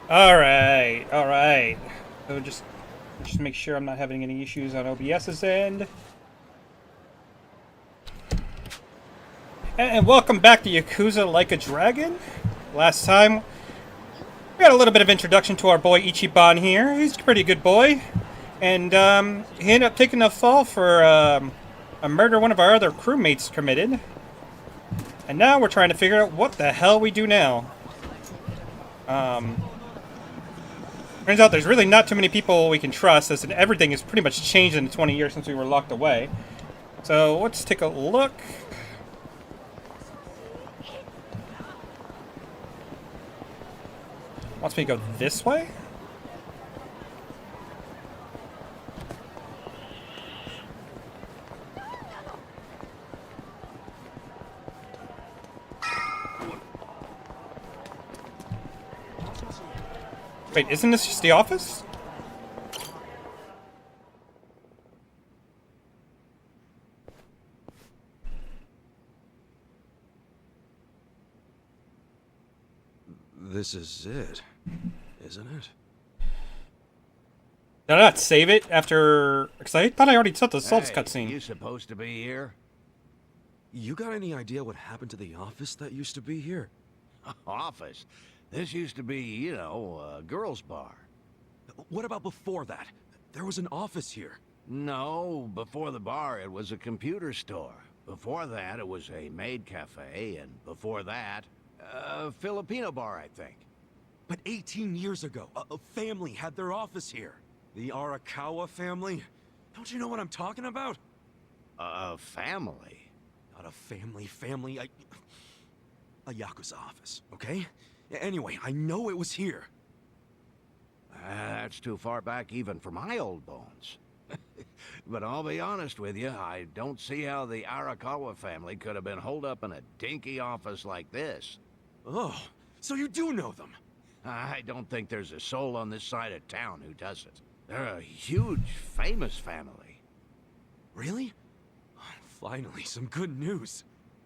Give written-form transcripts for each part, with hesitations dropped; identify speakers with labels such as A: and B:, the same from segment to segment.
A: All right. So just make sure I'm not having any issues on OBS's end. And welcome back to Yakuza Like a Dragon. Last time, we had a little bit of introduction to our boy Ichiban here. He's a pretty good boy. And he ended up taking a fall for a murder one of our other crewmates committed. And now we're trying to figure out what the hell we do now. Turns out there's really not too many people we can trust, as everything has pretty much changed in the 20 years since we were locked away. So let's take a look. Wants me to go this way? Wait, isn't this just the office?
B: This is it, isn't it?
A: Did I not save it after... Because I thought I already saw the Souls cutscene.
C: You supposed to be here?
B: You got any idea what happened to the office that used to be here?
C: Office? This used to be, you know, a girls' bar.
B: What about before that? There was an office here.
C: No, before the bar it was a computer store. Before that it was a maid cafe, and before that, a Filipino bar, I think.
B: But 18 years ago, a family had their office here. The Arakawa family? Don't you know what I'm talking about?
C: A family?
B: Not a family, a Yakuza office, okay? Anyway, I know it was here.
C: That's too far back even for my old bones. But I'll be honest with you, I don't see how the Arakawa family could have been holed up in a dinky office like this.
B: Oh, so you do know them?
C: I don't think there's a soul on this side of town who doesn't. They're a huge, famous family.
B: Really? Finally, some good news.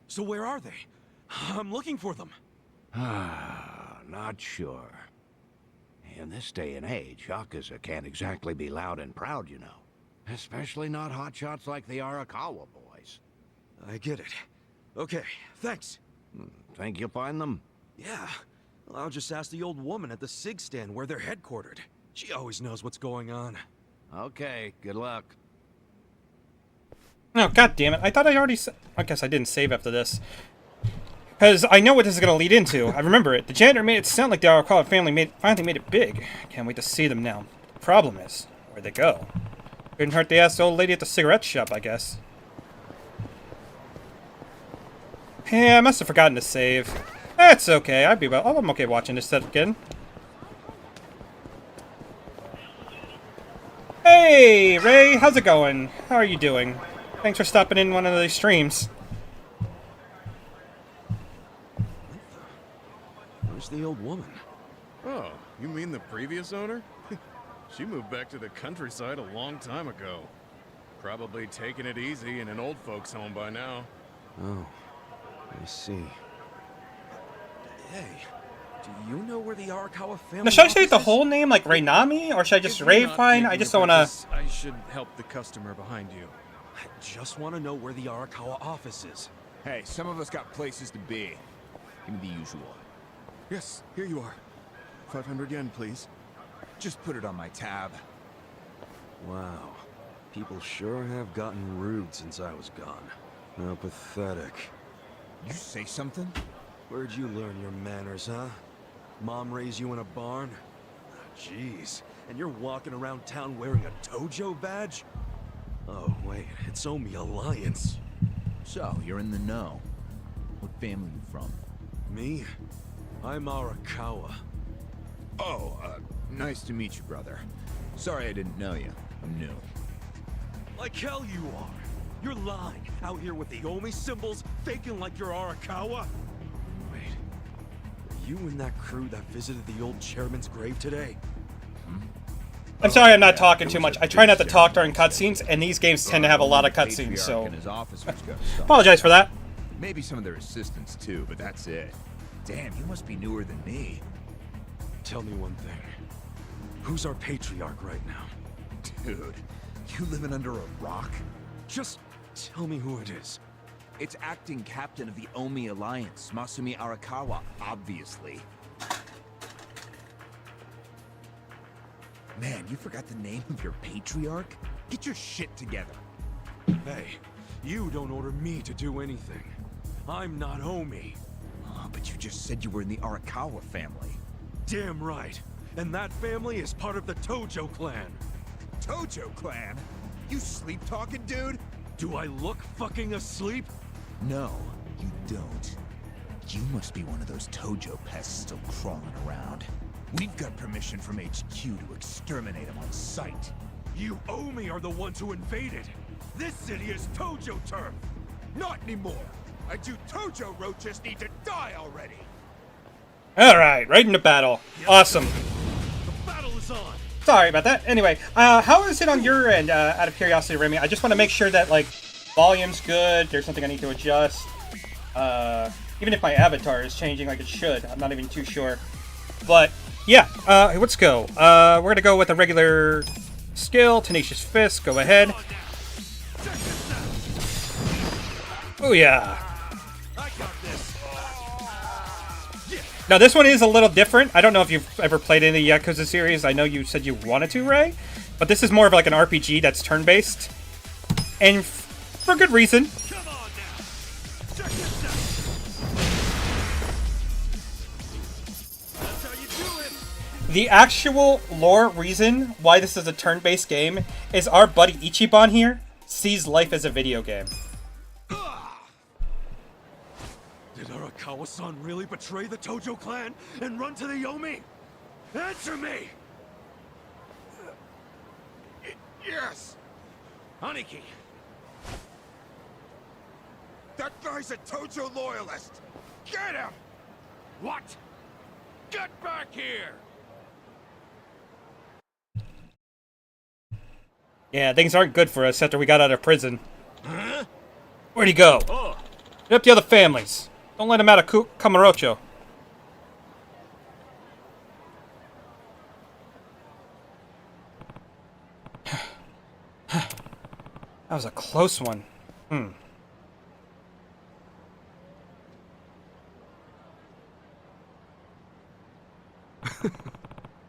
B: So where are they? I'm looking for them.
C: Not sure. In this day and age, Yakuza can't exactly be loud and proud, you know. Especially not hotshots like the Arakawa boys.
B: I get it. Okay, thanks.
C: Think you'll find them?
B: Yeah. Well, I'll just ask the old woman at the SIG stand where they're headquartered. She always knows what's going on.
C: Okay, good luck.
A: Oh, god damn it. I thought I already... I guess I didn't save after this. Because I know what this is going to lead into. I remember it. The janitor made it sound like the Arakawa family finally made it big. Can't wait to see them now. The problem is, where'd they go? Couldn't hurt to ask the old lady at the cigarette shop, I guess. Yeah, I must have forgotten to save. That's okay. I'm okay watching this stuff again. Hey, Ray. How's it going? How are you doing? Thanks for stopping in one of these streams.
B: Where's the old woman?
D: Oh, you mean the previous owner? She moved back to the countryside a long time ago. Probably taking it easy in an old folks' home by now.
B: Oh, I see. Hey, do you know where the Arakawa family
A: Now, should I say
B: office
A: the
B: is?
A: whole name, like Raynami, or should I just
D: If
A: Ray
D: you're not
A: fine? I
D: making
A: just
D: a
A: don't want
D: purchase,
A: to...
D: I should help the customer behind you.
B: I just want to know where the Arakawa office is.
E: Hey, some of us got places to be. Give me the usual.
D: Yes, here you are. 500 yen, please.
E: Just put it on my tab.
B: Wow, people sure have gotten rude since I was gone. How pathetic.
E: You say something?
B: Where'd you learn your manners, huh? Mom raised you in a barn? Jeez, and you're walking around town wearing a Tojo badge? Oh, wait, it's Omi Alliance.
E: So, you're in the know. What family you from?
B: Me? I'm Arakawa.
E: Oh, nice to meet you, brother. Sorry I didn't know you. I'm new.
B: Like hell you are! You're lying, out here with the Omi symbols, faking like you're Arakawa? Wait, were you in that crew that visited the old chairman's grave today?
A: I'm sorry I'm not talking too much. I try not to talk during cutscenes, and these games tend to have a lot of cutscenes, so...
E: And his officers go
A: Apologize for that.
E: Maybe some of their assistants too, but that's it. Damn, you must be newer than me.
B: tell me one thing. Who's our patriarch right now?
E: Dude, you living under a rock?
B: Just tell me who it is.
E: It's acting captain of the Omi Alliance, Masumi Arakawa, obviously. Man, you forgot the name of your patriarch? Get your shit together.
B: Hey, you don't order me to do anything. I'm not Omi.
E: Oh, but you just said you were in the Arakawa family.
B: Damn right. And that family is part of the Tojo clan.
E: Tojo clan? You sleep-talking, dude?
B: Do I look fucking asleep?
E: No, you don't. You must be one of those Tojo pests still crawling around. We've got permission from HQ to exterminate them on sight.
B: You Omi are the ones who invaded. This city is Tojo turf.
E: Not anymore! And you Tojo roaches need to die already!
A: Alright, right into battle. Awesome.
B: The battle is on.
A: Sorry about that. Anyway, how is it on your end, out of curiosity, Remy? I just want to make sure that, like, volume's good, there's something I need to adjust. Even if my avatar is changing like it should, I'm not even too sure. But, yeah, let's go. We're gonna go with a regular skill, Tenacious Fist, go ahead. Oh yeah.
B: I got this.
A: Now this one is a little different. I don't know if you've ever played any Yakuza series. I know you said you wanted to, Ray. But this is more of like an RPG that's turn-based. And for good reason.
B: Come on now. Check this out. That's how you do it.
A: The actual lore reason why this is a turn-based game is our buddy Ichiban here sees life as a video game.
B: Did Arakawa-san really betray the Tojo clan and run to the Yomi? Answer me!
E: Yes!
B: Aniki!
E: That guy's a Tojo loyalist! Get him!
B: What? Get back here!
A: Yeah, things aren't good for us after we got out of prison.
B: Huh?
A: Where'd he go?
B: Oh,
A: Hit up the other families. Don't let him out of Kamurocho. That was a close one.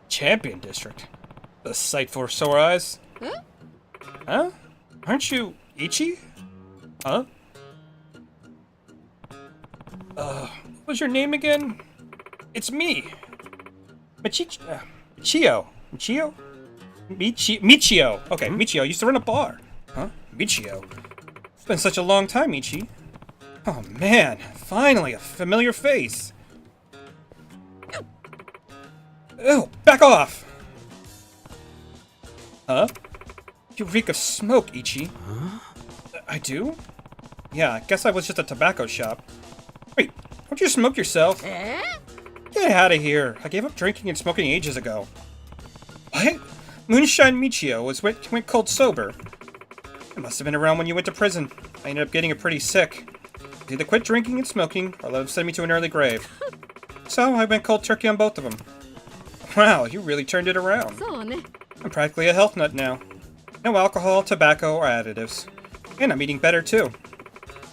A: Champion District. The sight for sore eyes. Huh? Aren't you Ichi? Huh? What was your name again? It's me. Michio. Michio? Michio. Okay, Michio used to run a bar. Huh? Michio. It's been such a long time, Ichi. Oh man, finally a familiar face. Ew, back off! Huh? You reek of smoke, Ichi. Huh? I do? Yeah, I guess I was just a tobacco shop. Wait, don't you smoke yourself? Get out of here. I gave up drinking and smoking ages ago. What? Moonshine Michio went cold sober. It must have been around when you went to prison. I ended up getting pretty sick. Either quit drinking and smoking, or let them send me to an early grave. So, I went cold turkey on both of them. Wow, you really turned it around. I'm practically a health nut now. No alcohol, tobacco, or additives. And I'm eating better, too.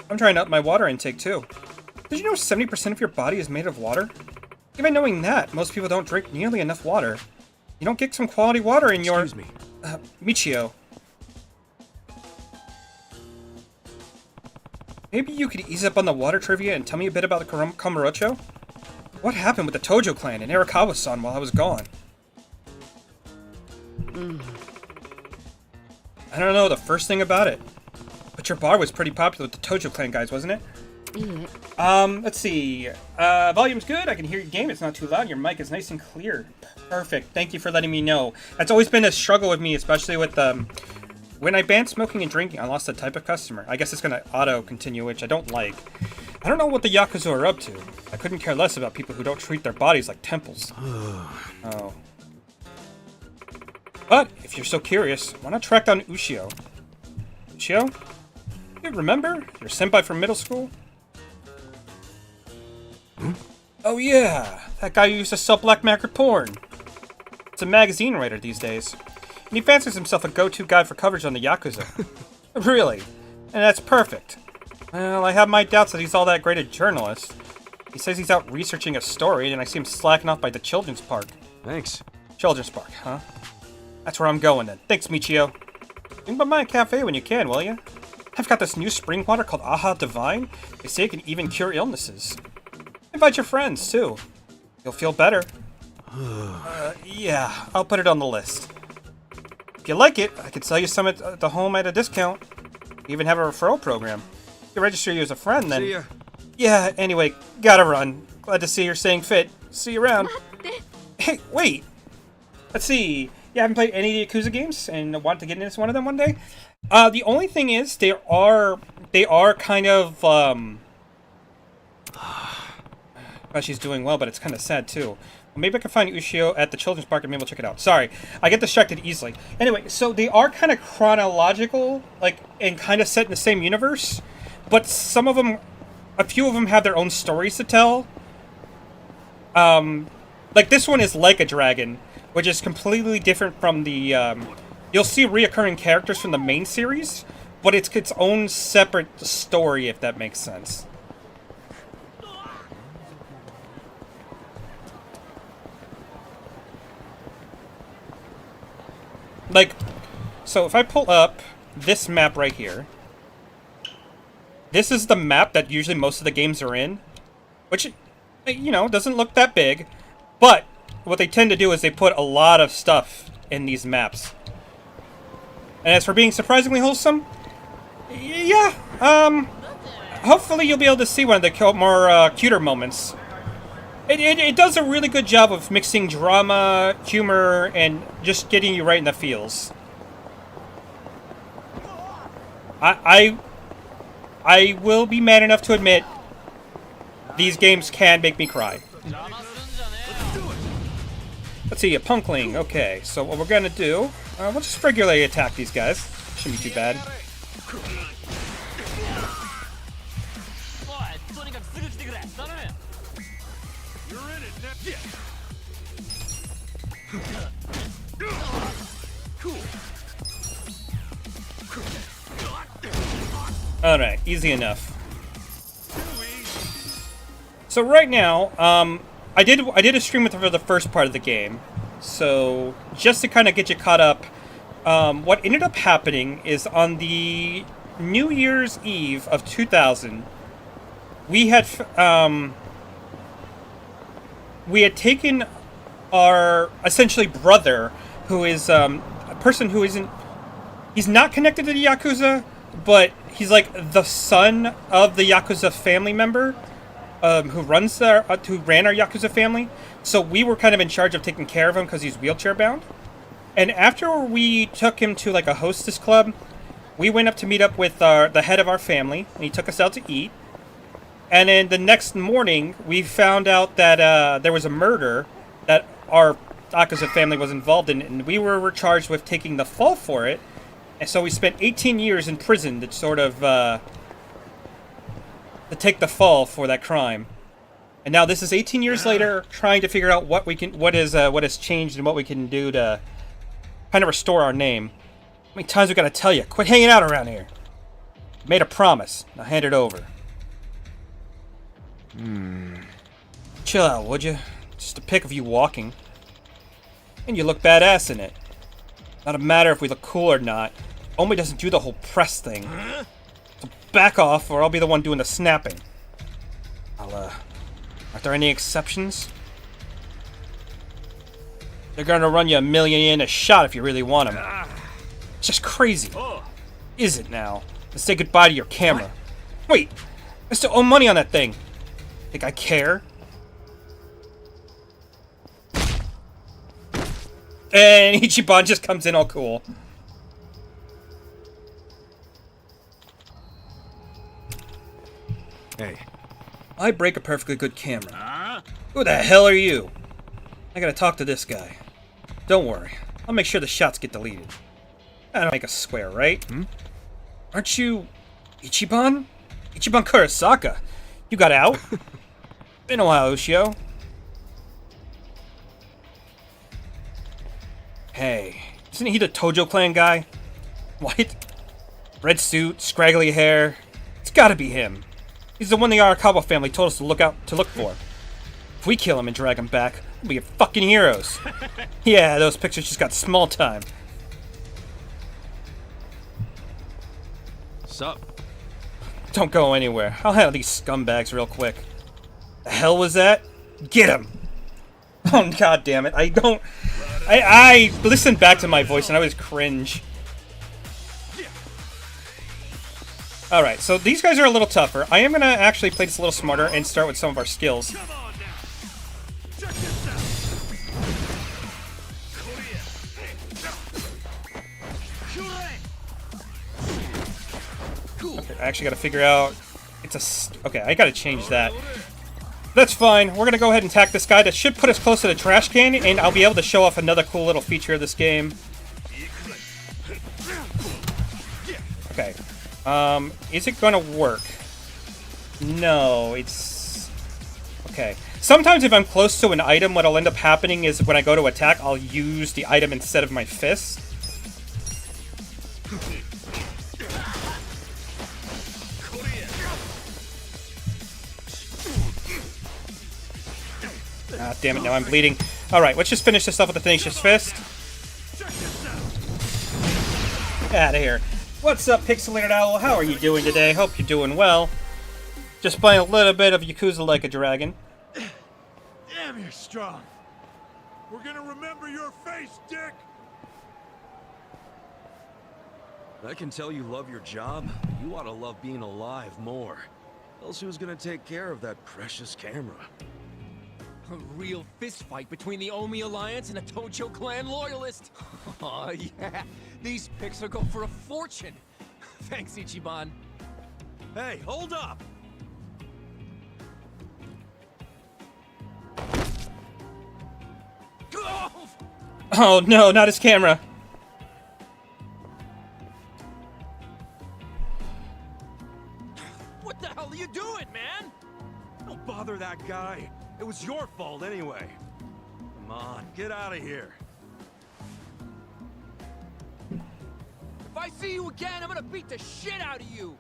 A: I'm trying to up my water intake, too. Did you know 70% of your body is made of water? Even knowing that, most people don't drink nearly enough water. You don't get some quality water in your...
B: excuse me.
A: Michio. Maybe you could ease up on the water trivia and tell me a bit about the Kamurocho? What happened with the Tojo clan and Arakawa-san while I was gone? I don't know the first thing about it. But your bar was pretty popular with the Tojo clan guys, wasn't it? Let's see. Volume's good. I can hear your game. It's not too loud. Your mic is nice and clear. Perfect. Thank you for letting me know. That's always been a struggle with me, especially with, when I banned smoking and drinking, I lost the type of customer. I guess it's gonna auto-continue, which I don't like. I don't know what the Yakuza are up to. I couldn't care less about people who don't treat their bodies like temples. Oh. But, if you're so curious, why not track down Ushio? Ushio? You remember? Your senpai from middle school? Oh yeah! that guy who used to sell black market porn. It's a magazine writer these days. And he fancies himself a go-to guy for coverage on the Yakuza. Really. And that's perfect. Well, I have my doubts that he's all that great a journalist. He says he's out researching a story, and I see him slacking off by the children's park.
B: Thanks.
A: Children's park, huh? That's where I'm going then. Thanks, Michio. Think by my cafe when you can, will you? I've got this new spring water called Aha Divine. They say it can even cure illnesses. Invite your friends, too. You'll feel better. Yeah, I'll put it on the list. If you like it, I could sell you some at the home at a discount. We even have a referral program. If you register you as a friend, then...
B: See ya.
A: Yeah, anyway, gotta run. Glad to see you're staying fit. See you around. Hey, wait! Let's see. You haven't played any of the Yakuza games and want to get into one of them one day? The only thing is, they are kind of, well, she's doing well, but it's kind of sad, too. Well, maybe I can find Ushio at the children's park and maybe we'll check it out. Sorry, I get distracted easily. Anyway, so they are kind of chronological, like, and kind of set in the same universe, but some of them, a few of them have their own stories to tell. Like, this one is Like a Dragon, which is completely different from the, you'll see reoccurring characters from the main series, but it's its own separate story, if that makes sense. Like, so if I pull up this map right here, this is the map that usually most of the games are in, which, you know, doesn't look that big, but what they tend to do is they put a lot of stuff in these maps. And as for being surprisingly wholesome, yeah, hopefully you'll be able to see one of the more cuter moments. It does a really good job of mixing drama, humor, and just getting you right in the feels. I will be man enough to admit these games can make me cry. Let's see, a punkling. Okay, so what we're gonna do, we'll just regularly attack these guys. Shouldn't be too bad. Alright, easy enough. So right now, I did a stream for the first part of the game. So just to kind of get you caught up, what ended up happening is on the New Year's Eve of 2000, we had taken our essentially brother, who is a person who isn't, he's not connected to the Yakuza, but he's like the son of the Yakuza family member who ran our Yakuza family. So we were kind of in charge of taking care of him because he's wheelchair bound. And after we took him to like a hostess club, we went up to meet up with the head of our family, and he took us out to eat. And then the next morning, we found out that there was a murder that our Yakuza family was involved in, and we were charged with taking the fall for it. And so we spent 18 years in prison to sort of to take the fall for that crime. And now this is 18 years later, trying to figure out what has changed and what we can do to kind of restore our name. How many times we gotta tell you, quit hanging out around here? Made a promise. Now hand it over. Chill out, would you? Just a pic of you walking. And you look badass in it. Not a matter if we look cool or not. Omi doesn't do the whole press thing. So back off, or I'll be the one doing the snapping. Aren't there any exceptions? They're gonna run you $1 million in a shot if you really want them. It's just crazy. Is it now? Let's say goodbye to your camera. Wait! I still owe money on that thing. Think I care? And Ichiban just comes in all cool.
B: Hey.
A: I break a perfectly good camera. Who the hell are you? I gotta talk to this guy. Don't worry. I'll make sure the shots get deleted. I don't make a square, right? Aren't you Ichiban? Ichiban Kurosaka. You got out? Been a while, Ushio. Hey, isn't he the Tojo clan guy? White, red suit, scraggly hair. It's gotta be him. He's the one the Arakawa family told us to look for. If we kill him and drag him back, we'll be fucking heroes. Yeah, those pictures just got small time.
B: Sup?
A: Don't go anywhere. I'll handle these scumbags real quick. The hell was that? Get him! Oh, god damn it. I listened back to my voice and I was cringe. Alright, so these guys are a little tougher. I am gonna actually play this a little smarter and start with some of our skills.
B: Come on now. Check this out.
A: Okay, I actually gotta figure out... Okay, I gotta change that. That's fine. We're gonna go ahead and attack this guy. That should put us close to the trash can, and I'll be able to show off another cool little feature of this game. Okay. Is it gonna work? No, it's... Okay. Sometimes if I'm close to an item, what'll end up happening is when I go to attack, I'll use the item instead of my fist. Ah, damn it, now I'm bleeding. Alright, let's just finish this up with the Tenacious Fist. Out of here. What's up, Pixelated Owl? How are you doing today? Hope you're doing well. Just playing a little bit of Yakuza Like a Dragon.
B: Damn, you're strong. We're gonna remember your face, Dick. I can tell you love your job. You ought to love being alive more. Else who's gonna take care of that precious camera?
F: A real fist fight between the Omi Alliance and a Tojo clan loyalist. Oh yeah, these pics will go for a fortune. Thanks, Ichiban.
B: Hey, hold up!
A: Oh no, not his camera.
F: What the hell are you doing, man?
B: Don't bother that guy. It was your fault anyway. Come on, get out of here.
F: If I see you again, I'm gonna beat the shit out of you.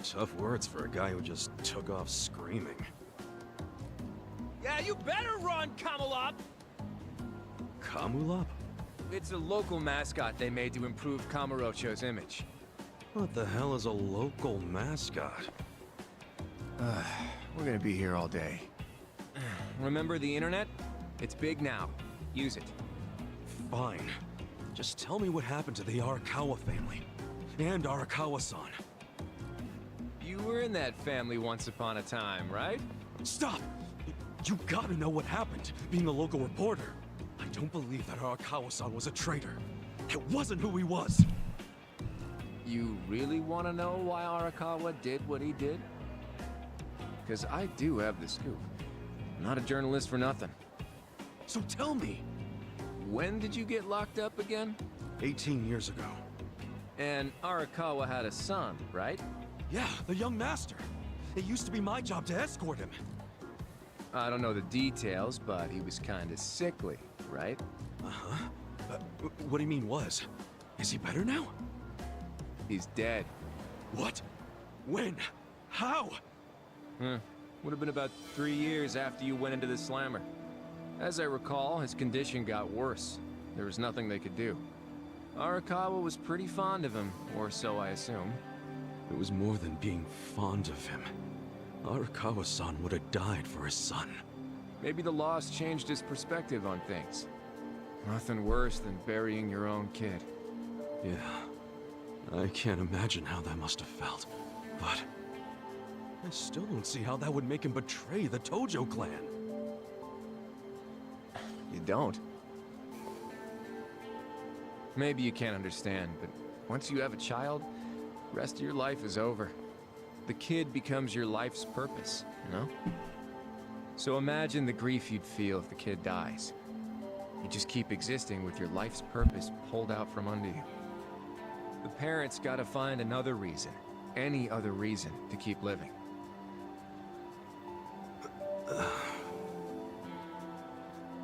B: Tough words for a guy who just took off screaming.
F: Yeah, you better run, Kamalop.
B: Kamulop?
F: It's a local mascot they made to improve Kamurocho's image.
B: What the hell is a local mascot?
E: We're gonna be here all day.
F: Remember the internet? It's big now. Use it.
B: Fine. Just tell me what happened to the Arakawa family. And Arakawa-san.
F: You were in that family once upon a time, right?
B: Stop! You gotta know what happened, being a local reporter. I don't believe that Arakawa-san was a traitor. It wasn't who he was.
F: You really want to know why Arakawa did what he did? Because I do have the scoop. I'm not a journalist for nothing.
B: So tell me.
F: When did you get locked up again?
B: 18 years ago.
F: And Arakawa had a son, right?
B: Yeah, the young master. It used to be my job to escort him.
F: I don't know the details, but he was kind of sickly, right?
B: Uh-huh. What do you mean was? Is he better now?
F: He's dead.
B: What? When? How?
F: Would have been about 3 years after you went into the slammer. As I recall, his condition got worse. There was nothing they could do. Arakawa was pretty fond of him, or so I assume.
B: It was more than being fond of him. Arakawa-san would have died for his son.
F: Maybe the loss changed his perspective on things. Nothing worse than burying your own kid.
B: Yeah. I can't imagine how that must have felt. But I still don't see how that would make him betray the Tojo clan.
F: You don't? Maybe you can't understand, but once you have a child, the rest of your life is over. The kid becomes your life's purpose, you know? So imagine the grief you'd feel if the kid dies. You just keep existing with your life's purpose pulled out from under you. The parents gotta find another reason, any other reason, to keep living.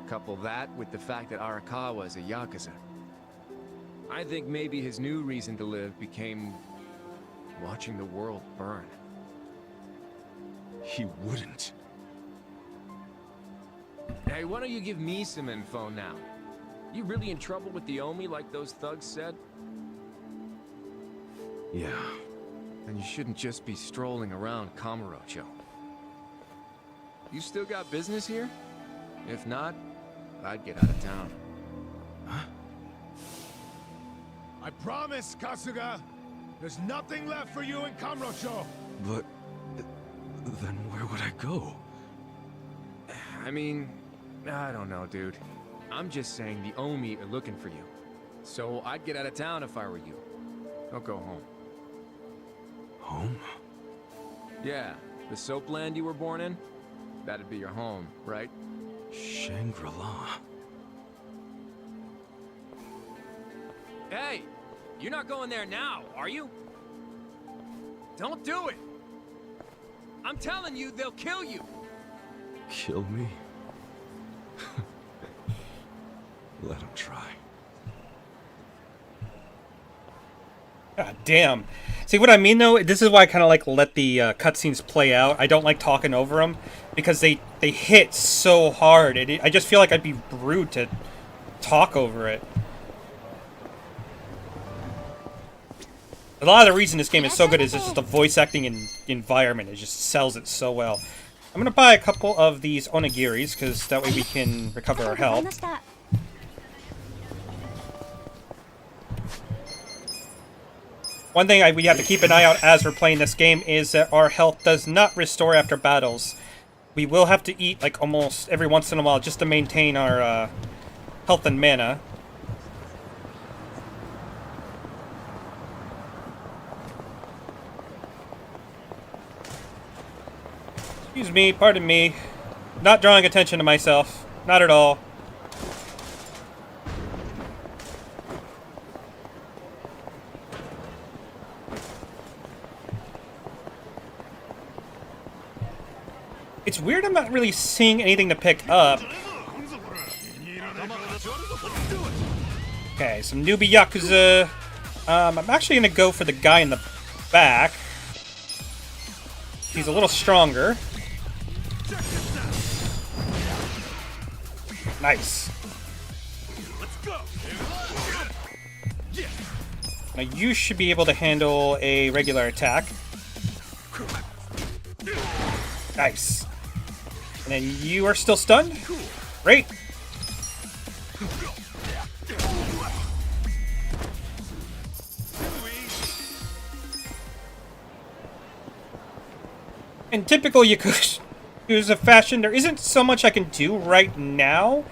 F: Couple that with the fact that Arakawa is a Yakuza. I think maybe his new reason to live became watching the world burn.
B: He wouldn't.
F: Hey, why don't you give me some info now? You really in trouble with the Omi like those thugs said?
B: Yeah.
F: And you shouldn't just be strolling around Kamurocho. You still got business here? If not, I'd get out of town.
G: I promise, Kasuga! There's nothing left for you in Kamurocho!
B: But... then where would I go?
F: I mean, I don't know, dude. I'm just saying the Omi are looking for you. So I'd get out of town if I were you. Don't go home.
B: Home?
F: Yeah, the soap land you were born in? That'd be your home, right?
B: Shangri-La.
F: Hey! You're not going there now, are you? Don't do it! I'm telling you, they'll kill you!
B: Kill me? Let him try.
A: God damn. See what I mean, though? This is why I kind of like let the cutscenes play out. I don't like talking over them because they hit so hard. I just feel like I'd be rude to talk over it. A lot of the reason this game is so good is just the voice acting and environment. It just sells it so well. I'm going to buy a couple of these onigiris because that way we can recover our health. One thing we have to keep an eye out as we're playing this game is that our health does not restore after battles. We will have to eat like almost every once in a while just to maintain our health and mana. Excuse me, pardon me. Not drawing attention to myself. Not at all. It's weird I'm not really seeing anything to pick up. Okay, some newbie Yakuza. I'm actually going to go for the guy in the back. He's a little stronger. Nice. Now you should be able to handle a regular attack. Nice. And then you are still stunned? Great. In typical Yakuza fashion, there isn't so much I can do right now.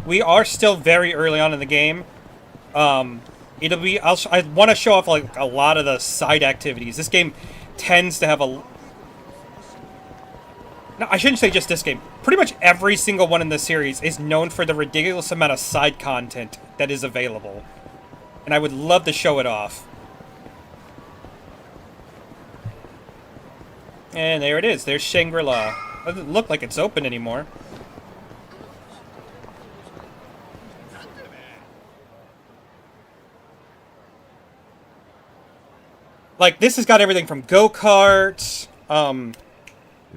A: We are still very early on in the game. It'll be. I want to show off like a lot of the side activities. This game tends to have a. No, I shouldn't say just this game. Pretty much every single one in the series is known for the ridiculous amount of side content that is available, and I would love to show it off. And there it is. There's Shangri-La. Doesn't look like it's open anymore. Like, this has got everything from go-karts.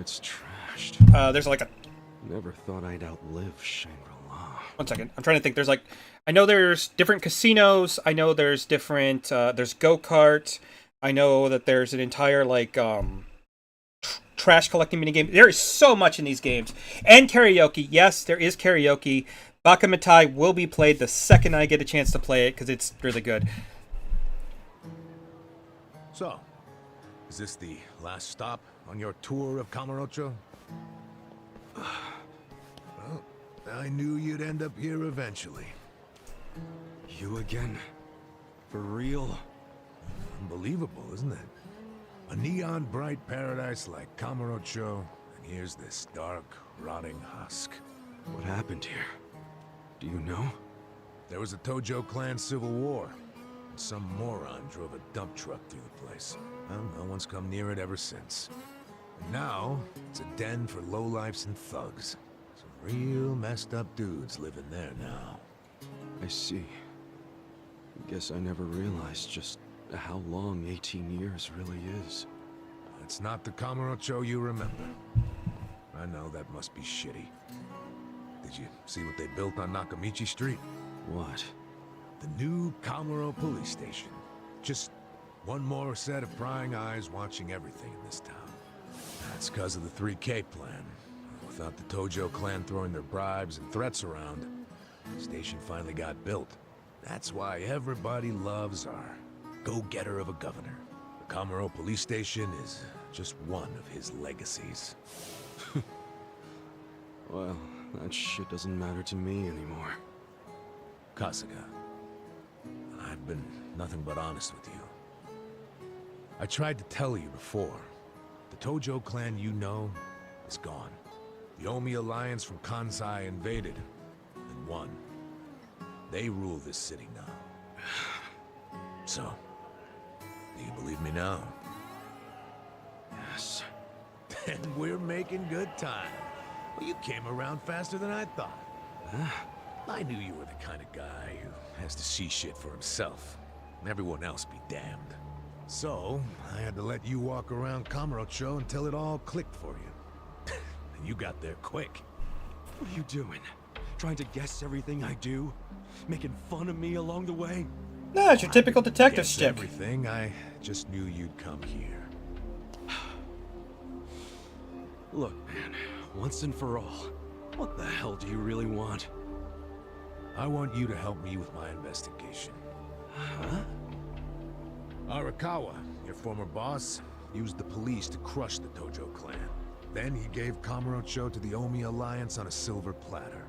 B: It's trashed.
A: There's like a...
B: Never thought I'd outlive Shangri-La.
A: One second. I'm trying to think. There's like... I know there's different casinos. I know there's different... there's go-kart. I know that there's an entire, like, trash collecting minigame. There is so much in these games. And karaoke. Yes, there is karaoke. Bakumitai will be played the second I get a chance to play it, because it's really good.
G: So, is this the last stop on your tour of Kamurocho? Well, I knew you'd end up here eventually.
B: You again? For real?
G: Unbelievable, isn't it? A neon bright paradise like Kamurocho, and here's this dark, rotting husk.
B: What happened here? Do you know?
G: There was a Tojo clan civil war. Some moron drove a dump truck through the place. Well, no one's come near it ever since. And now, it's a den for lowlifes and thugs. Some real messed up dudes living there now.
B: I see. Guess I never realized just how long 18 years really is.
G: It's not the Kamurocho you remember. I know that must be shitty. Did you see what they built on Nakamichi Street?
B: What?
G: The new Kamuro police station. Just one more set of prying eyes watching everything in this town. That's because of the 3K plan. Without the Tojo clan throwing their bribes and threats around, the station finally got built. That's why everybody loves our go-getter of a governor. The Kamuro police station is just one of his legacies.
B: Well, that shit doesn't matter to me anymore.
G: Kasuga, I've been nothing but honest with you. I tried to tell you before. The Tojo clan you know is gone. The Omi alliance from Kansai invaded and won. They rule this city now. So, do you believe me now?
B: Yes.
G: Then we're making good time. Well, you came around faster than I thought. I knew you were the kind of guy who has to see shit for himself. And everyone else be damned. So, I had to let you walk around Kamurocho until it all clicked for you. And you got there quick.
B: What are you doing? Trying to guess everything I do? Making fun of me along the way?
A: Nah, it's your typical detective
G: Guess
A: stick.
G: everything, I just knew you'd come here.
B: Look, man, once and for all, what the hell do you really want?
G: I want you to help me with my investigation.
B: Huh?
G: Arakawa, your former boss, used the police to crush the Tojo clan. Then he gave Kamurocho to the Omi alliance on a silver platter.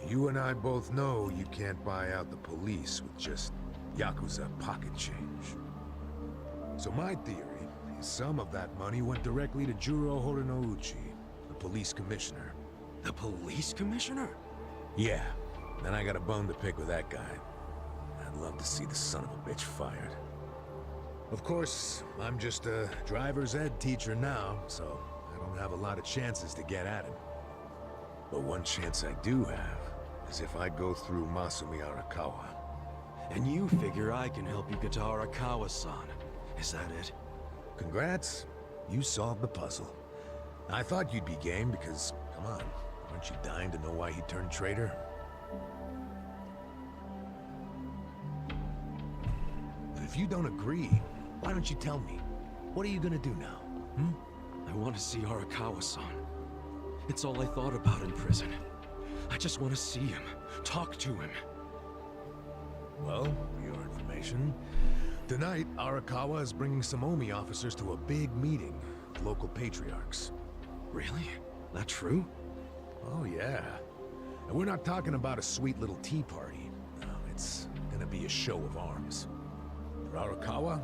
G: You and I both know you can't buy out the police with just Yakuza pocket change. So my theory is some of that money went directly to Juro Horinouchi, the police commissioner.
B: The police commissioner?
G: Yeah, then I got a bone to pick with that guy. I'd love to see the son of a bitch fired. Of course, I'm just a driver's ed teacher now, so I don't have a lot of chances to get at him. But one chance I do have is if I go through Masumi Arakawa.
B: And you figure I can help you get to Arakawa-san. Is that it?
G: Congrats, you solved the puzzle. I thought you'd be game because, come on, aren't you dying to know why he turned traitor? But if you don't agree, why don't you tell me? What are you gonna do now,
B: I want to see Arakawa-san. It's all I thought about in prison. I just want to see him, talk to him.
G: Well, for your information, tonight Arakawa is bringing some Omi officers to a big meeting with local patriarchs.
B: Really? That true?
G: Oh yeah. And we're not talking about a sweet little tea party. No, it's gonna be a show of arms. For Arakawa,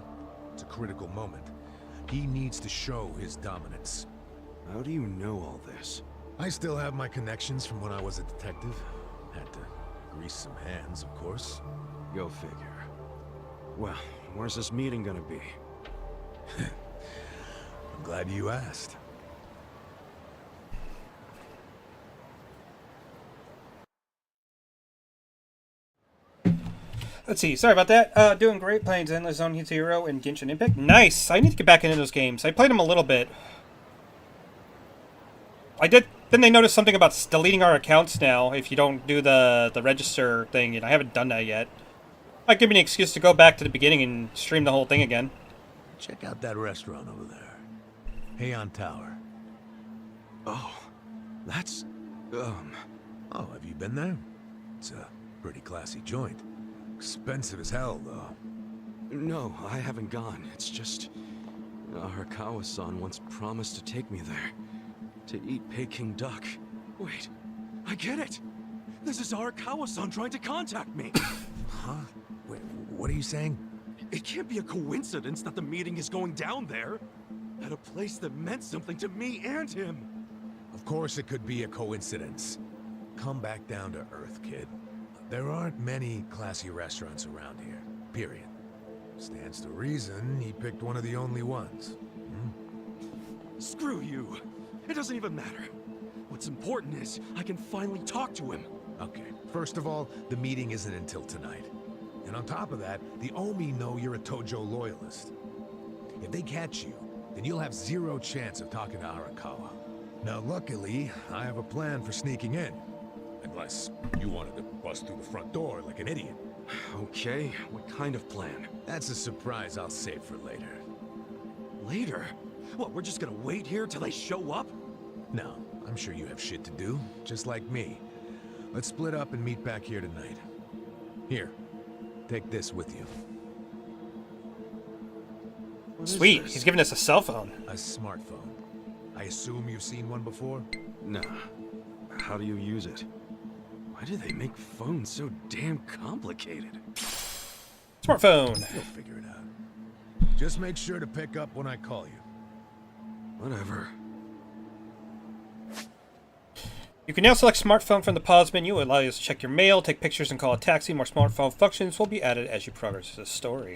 G: it's a critical moment. He needs to show his dominance.
B: How do you know all this?
G: I still have my connections from when I was a detective. Had to grease some hands, of course.
B: Go figure. Well, where's this meeting gonna be?
G: I'm glad you asked.
A: Let's see. Sorry about that. Doing great. Playing Zenless Zone Zero and Genshin Impact. Nice. I need to get back into those games. I played them a little bit. I did. Then they noticed something about deleting our accounts now if you don't do the register thing, and I haven't done that yet. Might give me an excuse to go back to the beginning and stream the whole thing again.
G: Check out that restaurant over there. Heian Tower.
B: Oh, that's...
G: Oh, have you been there? It's a pretty classy joint. Expensive as hell, though.
B: No, I haven't gone. It's just... Arakawa-san once promised to take me there. To eat Peking duck. Wait, I get it! This is Arakawa-san trying to contact me!
G: Huh? Wait, what are you saying?
B: It can't be a coincidence that the meeting is going down there. At a place that meant something to me and him.
G: Of course it could be a coincidence. Come back down to earth, kid. There aren't many classy restaurants around here, period. Stands to reason he picked one of the only ones.
B: Screw you! It doesn't even matter. What's important is I can finally talk to him.
G: Okay, first of all, the meeting isn't until tonight. And on top of that, the Omi know you're a Tojo loyalist. If they catch you, then you'll have zero chance of talking to Arakawa. Now, luckily, I have a plan for sneaking in. Unless you wanted to bust through the front door like an idiot.
B: Okay, what kind of plan?
G: That's a surprise I'll save for later.
B: Later? What, we're just gonna wait here till they show up?
G: No, I'm sure you have shit to do, just like me. Let's split up and meet back here tonight. Here, take this with you.
A: Sweet, he's giving us a cell phone.
G: A smartphone. I assume you've seen one before?
B: Nah. How do you use it? Why do they make phones so damn complicated?
A: Smartphone.
G: You'll figure it out. Just make sure to pick up when I call you.
B: Whatever.
A: You can now select smartphone from the pause menu. It allows you to check your mail, take pictures, and call a taxi. More smartphone functions will be added as you progress the story.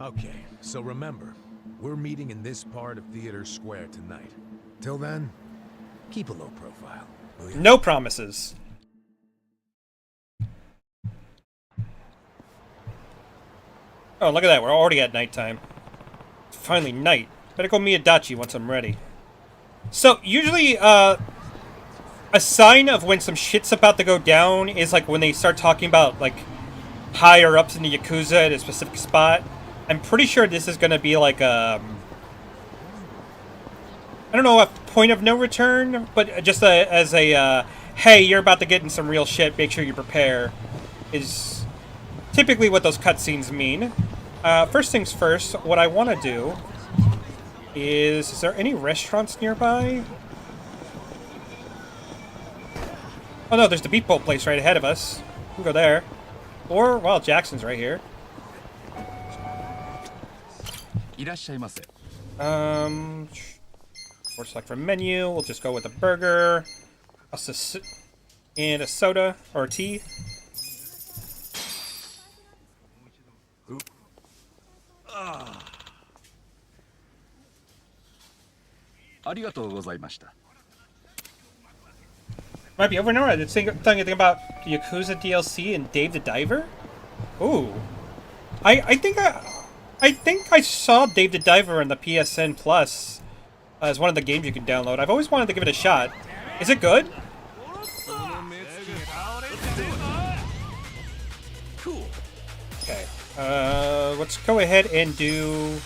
G: Okay, so remember, we're meeting in this part of Theater Square tonight. Till then, keep a low profile, will you?
A: No promises. Oh, look at that. We're already at nighttime. It's finally night. Better go meet Adachi once I'm ready. So, usually, a sign of when some shit's about to go down is, like, when they start talking about, like, higher-ups in the Yakuza at a specific spot. I'm pretty sure this is going to be, like, I don't know, a point of no return, but just as a, hey, you're about to get in some real shit, make sure you prepare, is typically what those cutscenes mean. First things first, what I want to do is there any restaurants nearby? Oh no, there's the Beat Bowl place right ahead of us. We can go there. Or, well, Jackson's right here. Or select from menu. We'll just go with a burger, and a soda or a tea. Might be over now. I didn't say anything about the Yakuza DLC and Dave the Diver. Ooh, I think I saw Dave the Diver on the PSN Plus as one of the games you can download. I've always wanted to give it a shot. Is it good?
B: Cool.
A: Okay. Let's go ahead and do.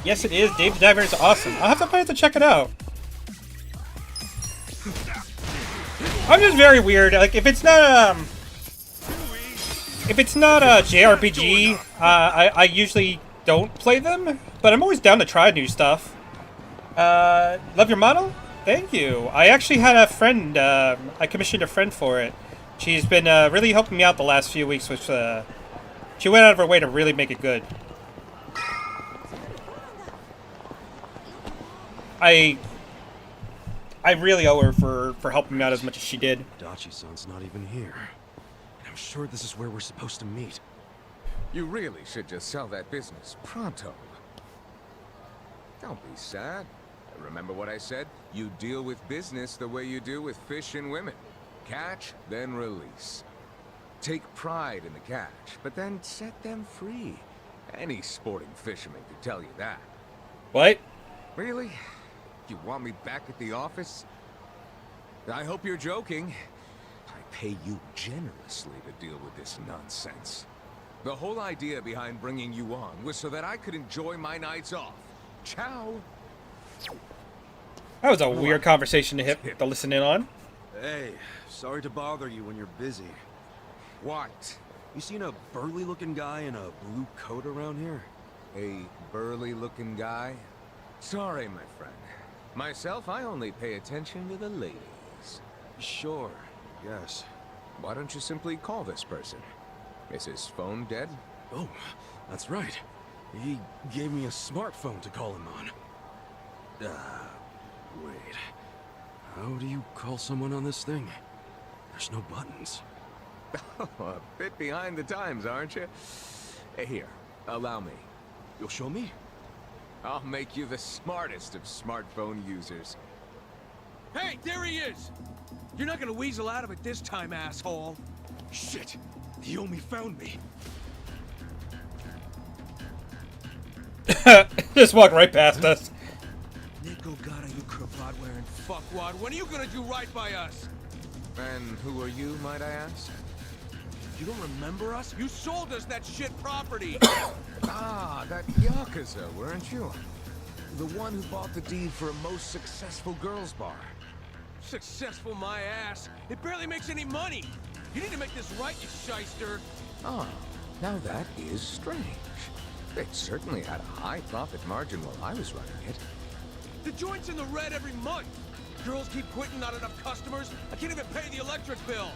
A: Yes, it is. Dave the Diver is awesome. I'll have to check it out. I'm just very weird. Like, if it's not a JRPG, I usually don't play them. But I'm always down to try new stuff. Love your model? Thank you. I actually had a friend. I commissioned a friend for it. She's been really helping me out the last few weeks, which she went out of her way to really make it good. I really owe her for helping me out as much as she did.
B: Dachi-san's not even here. And I'm sure this is where we're supposed to meet.
F: You really should just sell that business pronto. Don't be sad. Remember what I said? You deal with business the way you do with fish and women. Catch, then release. Take pride in the catch, but then set them free. Any sporting fisherman could tell you that.
A: What?
F: Really? You want me back at the office? I hope you're joking. I pay you generously to deal with this nonsense. The whole idea behind bringing you on was so that I could enjoy my nights off. Ciao.
A: That was a weird conversation to listen in on.
B: Hey, sorry to bother you when you're busy.
F: What?
B: You seen a burly-looking guy in a blue coat around here?
F: A burly-looking guy? Sorry, my friend. Myself, I only pay attention to the ladies.
B: Sure, yes.
F: Why don't you simply call this person? Is his phone dead?
B: Oh, that's right. He gave me a smartphone to call him on. Wait. How do you call someone on this thing? There's no buttons.
F: A bit behind the times, aren't you? Here, allow me.
B: You'll show me?
F: I'll make you the smartest of smartphone users.
H: Hey, there he is! You're not gonna weasel out of it this time, asshole.
B: Shit! The Yomi found me.
A: Just walk right past us.
H: Nico got you cravat-wearing fuckwad. When are you gonna do right by us?
F: And who are you, might I ask?
H: You don't remember us? You sold us that shit property!
F: Ah, that Yakuza, weren't you? The one who bought the deed for a most successful girls' bar.
H: Successful my ass. It barely makes any money. You need to make this right, you shyster.
F: Ah, now that is strange. It certainly had a high profit margin while I was running it.
H: The joint's in the red every month. Girls keep quitting, not enough customers. I can't even pay the electric bill.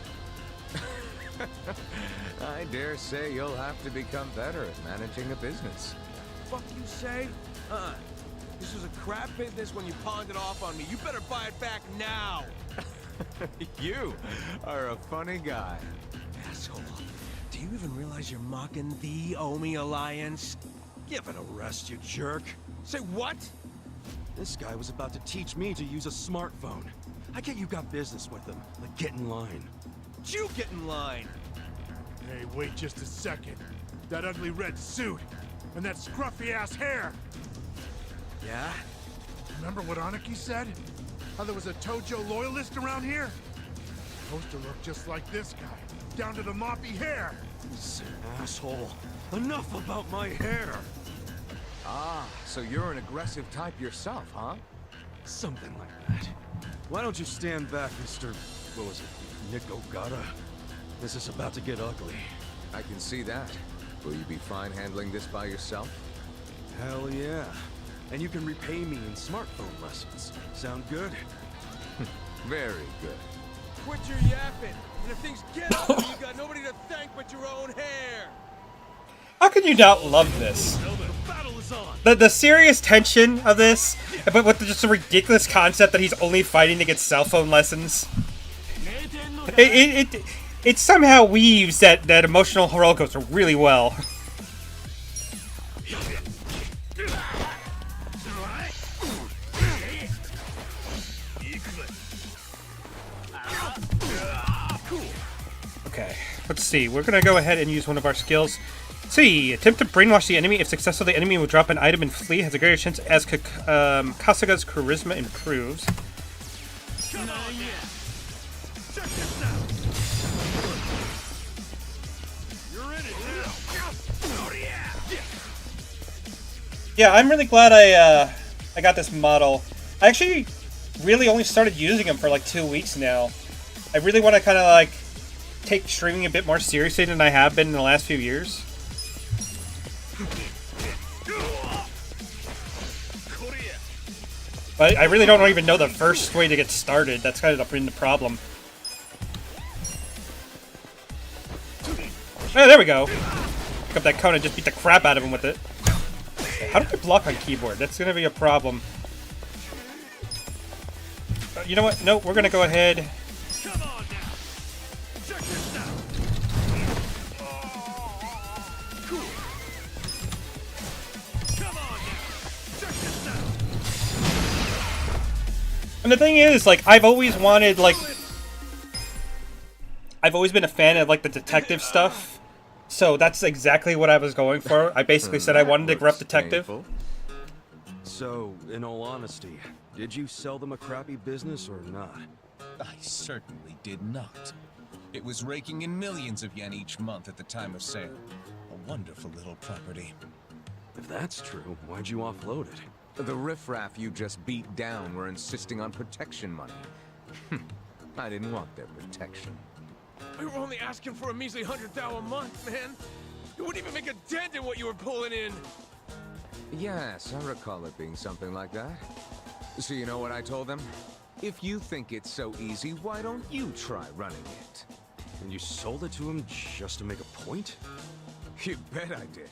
F: I dare say you'll have to become better at managing a business.
H: Fuck you say? This was a crap business when you pawned it off on me. You better buy it back now.
F: You are a funny guy.
H: Asshole. Do you even realize you're mocking the Omi Alliance?
B: Give it a rest, you jerk.
H: Say what?
B: This guy was about to teach me to use a smartphone. I get you got business with him, but get in line.
H: You get in line.
I: Hey, wait just a second. That ugly red suit and that scruffy-ass hair.
H: Yeah?
I: Remember what Aniki said? How there was a Tojo loyalist around here? Supposed to look just like this guy, down to the moppy hair.
B: Sick asshole. Enough about my hair.
F: Ah, so you're an aggressive type yourself, huh?
B: Something like that. Why don't you stand back, Mr. What was it? Nico Gata? This is about to get ugly.
F: I can see that. Will you be fine handling this by yourself?
B: Hell yeah. And you can repay me in smartphone lessons. Sound good?
F: Very good.
H: Quit your yapping. And if things get ugly, you got nobody to thank but your own hair.
A: How can you not love this?
B: The battle is on.
A: The serious tension of this, but with just a ridiculous concept that he's only fighting to get cell phone lessons. It somehow weaves that emotional roller coaster really well. Okay, let's see. We're gonna go ahead and use one of our skills. See, attempt to brainwash the enemy. If successful, the enemy will drop an item and flee. Has a greater chance as Kasuga's charisma improves. Yeah, I'm really glad I got this model. I actually really only started using him for like 2 weeks now. I really want to kind of like take streaming a bit more seriously than I have been in the last few years. But I really don't even know the first way to get started. That's kind of been the problem. Oh, there we go. Pick up that cone and just beat the crap out of him with it. How do I block on keyboard? That's going to be a problem. You know what? No, we're going to go ahead.
H: Come on now. Check this out. Cool. Come on now. Check this out.
A: And the thing is, like, I've always wanted, like... I've always been a fan of, like, the detective stuff. So that's exactly what I was going for. I basically said I wanted a gruff detective.
F: Painful.
B: So, in all honesty, did you sell them a crappy business or not?
E: I certainly did not. It was raking in millions of yen each month at the time of sale. A wonderful little property.
B: If that's true, why'd you offload it?
F: The riffraff you just beat down were insisting on protection money. I didn't want their protection.
H: We were only asking for a measly 100,000 a month, man. You wouldn't even make a dent in what you were pulling in.
F: Yes, I recall it being something like that. So you know what I told them? If you think it's so easy, why don't you try running it?
B: And you sold it to him just to make a point?
F: You bet I did.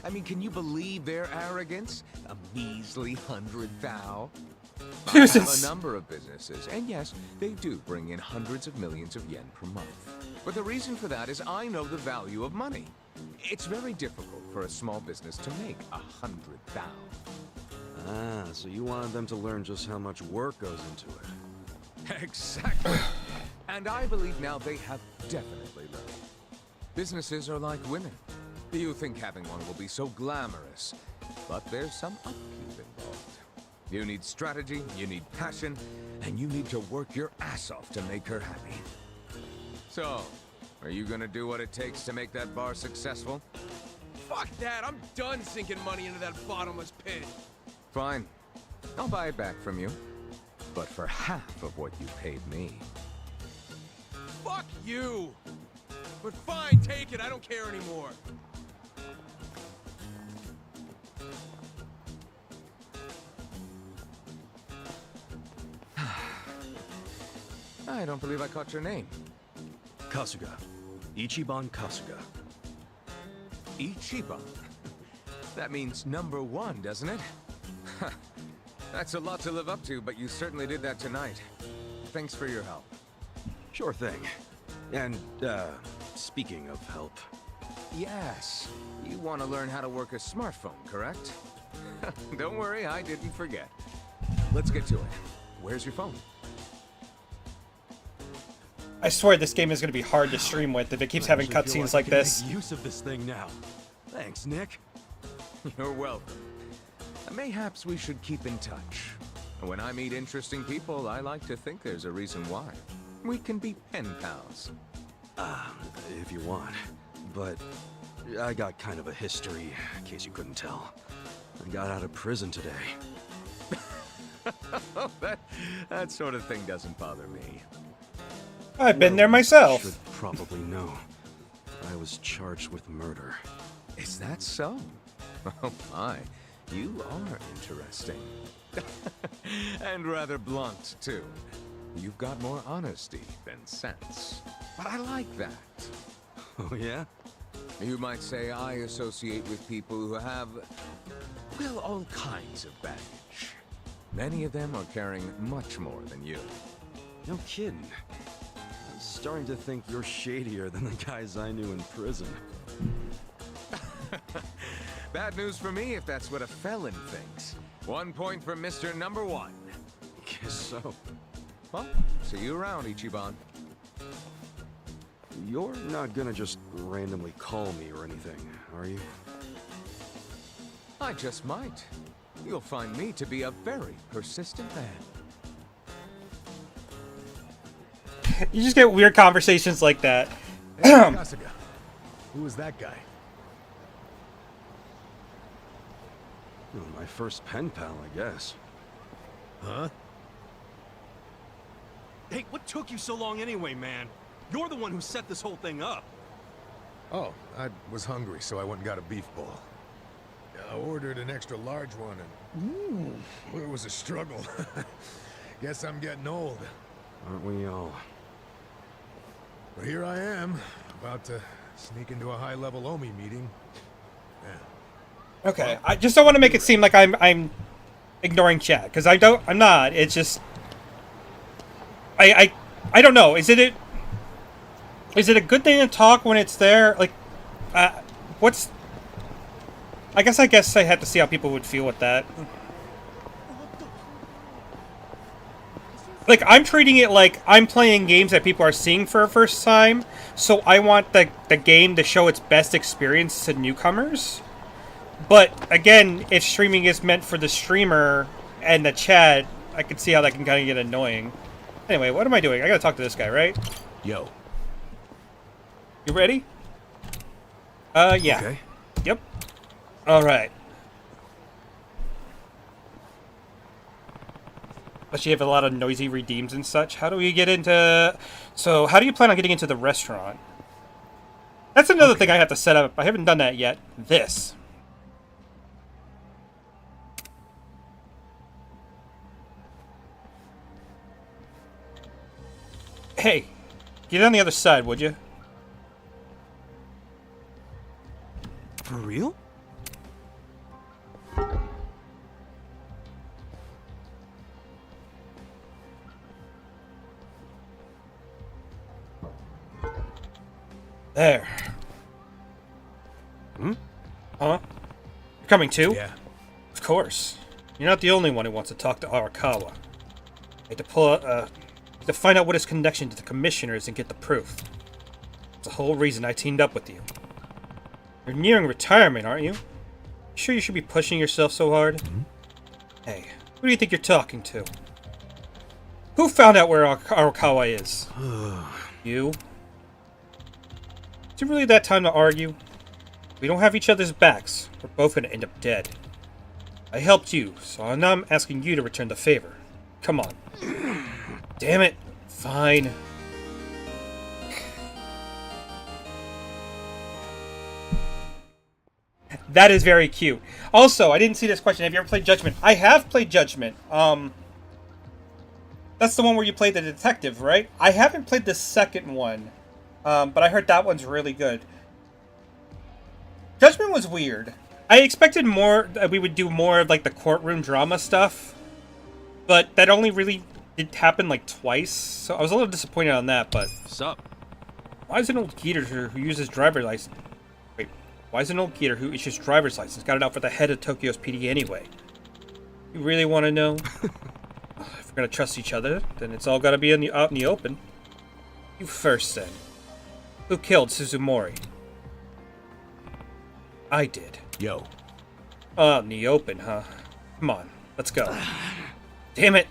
F: I mean, can you believe their arrogance? A measly 100,000? I have a number of businesses, and yes, they do bring in hundreds of millions of yen per month. But the reason for that is I know the value of money. It's very difficult
G: for a small business to make 100,000.
B: Ah, so you wanted them to learn just how much work goes into it.
G: Exactly. And I believe now they have definitely learned. Businesses are like women. You think having one will be so glamorous, but there's some upkeep involved. You need strategy, you need passion, and you need to work your ass off to make her happy. So, are you gonna do what it takes to make that bar successful?
H: Fuck that! I'm done sinking money into that bottomless pit.
G: Fine. I'll buy it back from you. But for half of what you paid me.
H: Fuck you! But fine, take it. I don't care anymore.
G: I don't believe I caught your name.
B: Kasuga. Ichiban Kasuga.
G: Ichiban. That means #1, doesn't it? That's a lot to live up to, but you certainly did that tonight. Thanks for your help.
B: Sure thing. And, speaking of help...
G: Yes, you want to learn how to work a smartphone, correct? Don't worry, I didn't forget. Let's get to it. Where's your phone?
A: I swear this game is going to be hard to stream with if it keeps having
B: I actually feel
A: cutscenes like
B: I can
A: this.
B: make use of this thing now. Thanks, Nick.
G: You're welcome. Mayhaps we should keep in touch. When I meet interesting people, I like to think there's a reason why. We can be pen pals.
B: If you want. But I got kind of a history, in case you couldn't tell. I got out of prison today.
G: That sort of thing doesn't bother me.
A: I've been there myself.
B: Should probably know. I was charged with murder.
G: Is that so? Oh my, you are interesting. And rather blunt, too. You've got more honesty than sense. But I like that.
B: Oh, yeah?
G: You might say I associate with people who have, well, all kinds of baggage. Many of them are carrying much more than you.
B: No kidding. I'm starting to think you're shadier than the guys I knew in prison.
G: Bad news for me if that's what a felon thinks. 1 point for Mr. #1.
B: Guess so.
G: Well, see you around, Ichiban.
B: You're not gonna just randomly call me or anything, are you?
G: I just might. You'll find me to be a very persistent man.
A: You just get weird conversations like that.
G: Hey, Kasuga. Who was that guy?
B: Oh, my first pen pal, I guess.
G: Huh?
J: Hey, what took you so long anyway, man? You're the one who set this whole thing up.
G: Oh, I was hungry, so I went and got a beef ball. I ordered an extra large one, and it was a struggle. Guess I'm getting old.
B: Aren't we all?
G: But here I am, about to sneak into a high-level Omi meeting. Yeah.
A: Okay, I just don't want to make it seem like I'm ignoring chat, because I'm not. It's just I don't know. Is it a good thing to talk when it's there? Like, what's? I guess I had to see how people would feel with that. Like, I'm treating it like I'm playing games that people are seeing for a first time, so I want the game to show its best experience to newcomers. But, again, if streaming is meant for the streamer and the chat, I can see how that can kind of get annoying. Anyway, what am I doing? I gotta talk to this guy, right?
G: Yo.
A: You ready? Yeah.
B: Okay.
A: Yep. Alright. Unless you have a lot of noisy redeems and such. How do we get into... So, how do you plan on getting into the restaurant? That's another thing I have to set up. I haven't done that yet. This. Hey, get on the other side, would you?
B: For real?
A: There.
B: Hmm?
A: Huh? You're coming too?
G: Yeah.
A: Of course. You're not the only one who wants to talk to Arakawa. I had to to find out what his connection to the commissioner is and get the proof. It's the whole reason I teamed up with you. You're nearing retirement, aren't you? You sure you should be pushing yourself so hard?
G: Mm-hmm.
A: Hey, who do you think you're talking to? Who found out where Arakawa is? You? Is it really that time to argue? We don't have each other's backs. We're both gonna end up dead. I helped you, so now I'm asking you to return the favor. Come on. Damn it. Fine. That is very cute. Also, I didn't see this question. Have you ever played Judgment? I have played Judgment. That's the one where you play the detective, right? I haven't played the second one, but I heard that one's really good. Judgment was weird. I expected more, we would do more of like the courtroom drama stuff, but that only really did happen like twice, so I was a little disappointed on that, but...
J: Sup?
A: Why is an old geeter who uses driver's license... Wait, why is an old geeter who issues driver's license got it out for the head of Tokyo's PD anyway? You really want to know? If we're gonna trust each other, then it's all gotta be out in the open. You first, then. Who killed Suzumori? I did.
G: Yo.
A: Out in the open, huh? Come on, let's go. Damn it!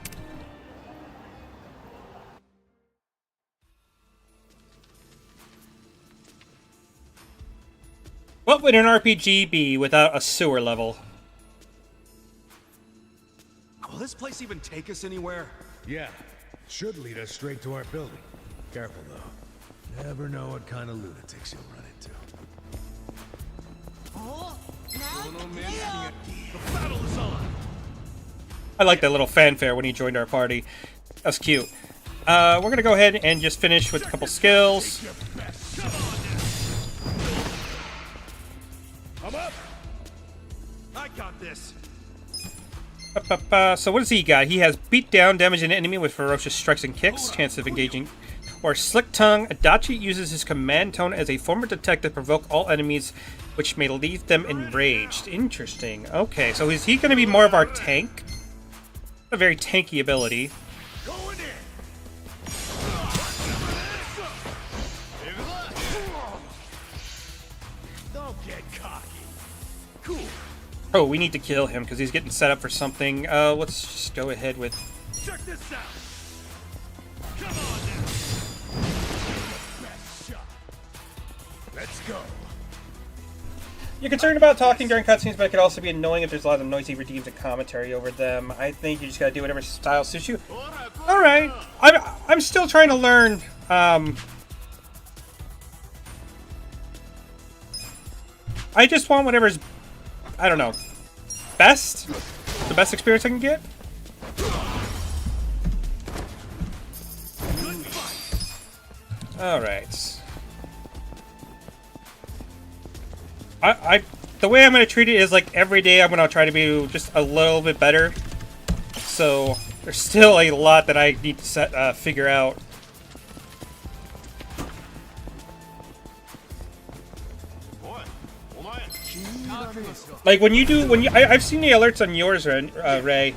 A: What would an RPG be without a sewer level?
J: Will this place even take us anywhere?
G: Yeah. Should lead us straight to our building. Careful, though. Never know what kind of lunatics you'll run into.
J: The battle is on!
A: I like that little fanfare when he joined our party. That's cute. We're gonna go ahead and just finish with a couple skills.
J: I'm up! I got this!
A: So what does he got? He has beat down, damage an enemy with ferocious strikes and kicks, chance of engaging, or slick tongue. Adachi uses his command tone as a former detective to provoke all enemies, which may leave them enraged. Interesting. Okay, so is he going to be more of our tank? A very tanky ability.
J: Going in! Don't get cocky. Cool.
A: Oh, we need to kill him because he's getting set up for something. Let's just go ahead with...
J: Check this out! Come on now! Best shot. Let's go.
A: You're concerned about talking during cutscenes, but it could also be annoying if there's a lot of noisy redeems and commentary over them. I think you just gotta do whatever style suits you. Alright. I'm still trying to learn, I just want whatever's, I don't know, best? The best experience I can get? Alright. The way I'm going to treat it is like every day I'm going to try to be just a little bit better. So there's still a lot that I need to figure out. Like I've seen the alerts on yours, Ray.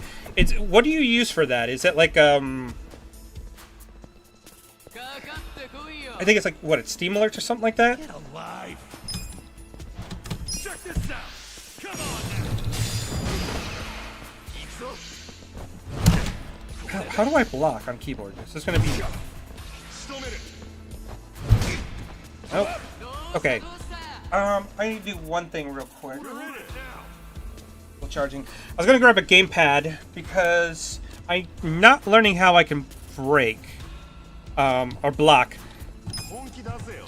A: What do you use for that? Is it like I think it's like what? It's Steam alerts or something like that.
J: Get alive. Check this out. Come on now.
A: How do I block on keyboard? Is this gonna be? Oh, okay. I need to do one thing real quick. While charging, I was gonna grab a gamepad because I'm not learning how I can break, or block.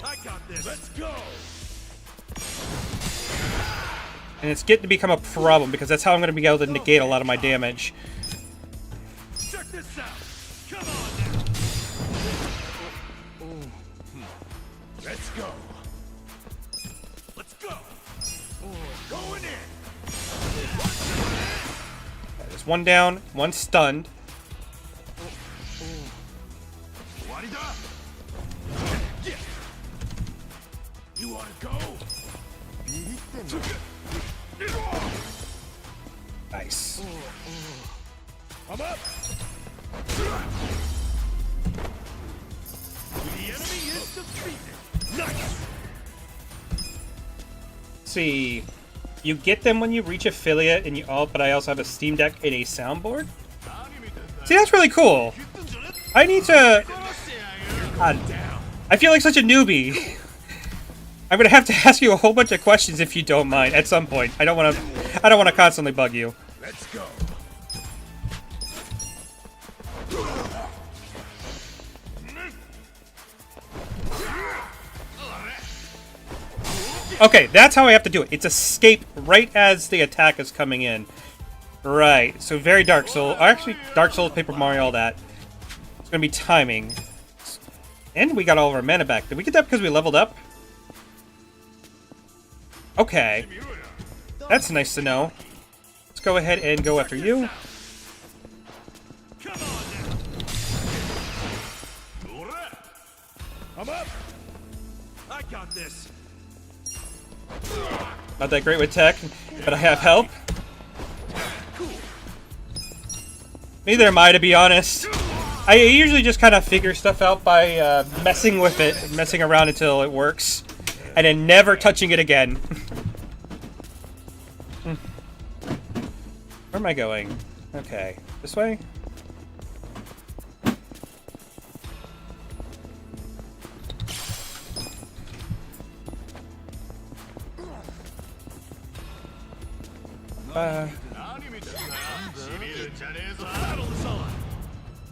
J: I got this. Let's go.
A: And it's getting to become a problem because that's how I'm gonna be able to negate a lot of my damage.
J: Check this out. Come on now. Let's go. Let's go. Going in.
A: There's one down, one stunned.
J: You wanna go?
A: Nice.
I: I'm up.
H: The enemy is defeated. Nice.
A: See, you get them when you reach affiliate, and but I also have a Steam Deck and a soundboard. See, that's really cool. I need to. I feel like such a newbie. I'm gonna have to ask you a whole bunch of questions if you don't mind at some point. I don't want to constantly bug you.
I: Let's go.
A: Okay, that's how I have to do it. It's escape right as the attack is coming in. Right, so very Dark Souls. Actually, Dark Souls, Paper Mario, all that. It's gonna be timing. And we got all of our mana back. Did we get that because we leveled up? Okay. That's nice to know. Let's go ahead and go after you.
H: I'm up. I got this.
A: Not that great with tech, but I have help. Neither am I, to be honest. I usually just kind of figure stuff out by messing with it, messing around until it works, and then never touching it again. Where am I going? Okay, this way?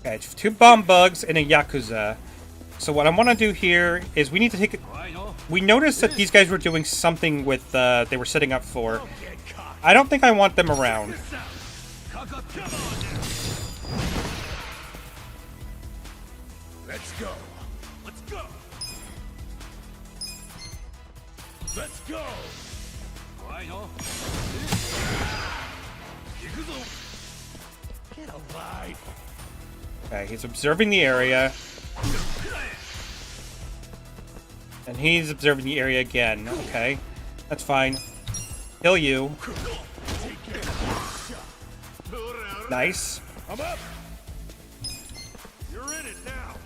A: Okay, 2 bomb bugs and a Yakuza. So what I want to do here is we need to take it. We noticed that these guys were doing something with they were setting up for. I don't think I want them around.
I: Let's go.
H: Let's go.
I: Let's go.
H: Get alive.
A: Okay, he's observing the area. And he's observing the area again. Okay, that's fine. Kill you. Nice.
I: I'm up.
H: You're in it now.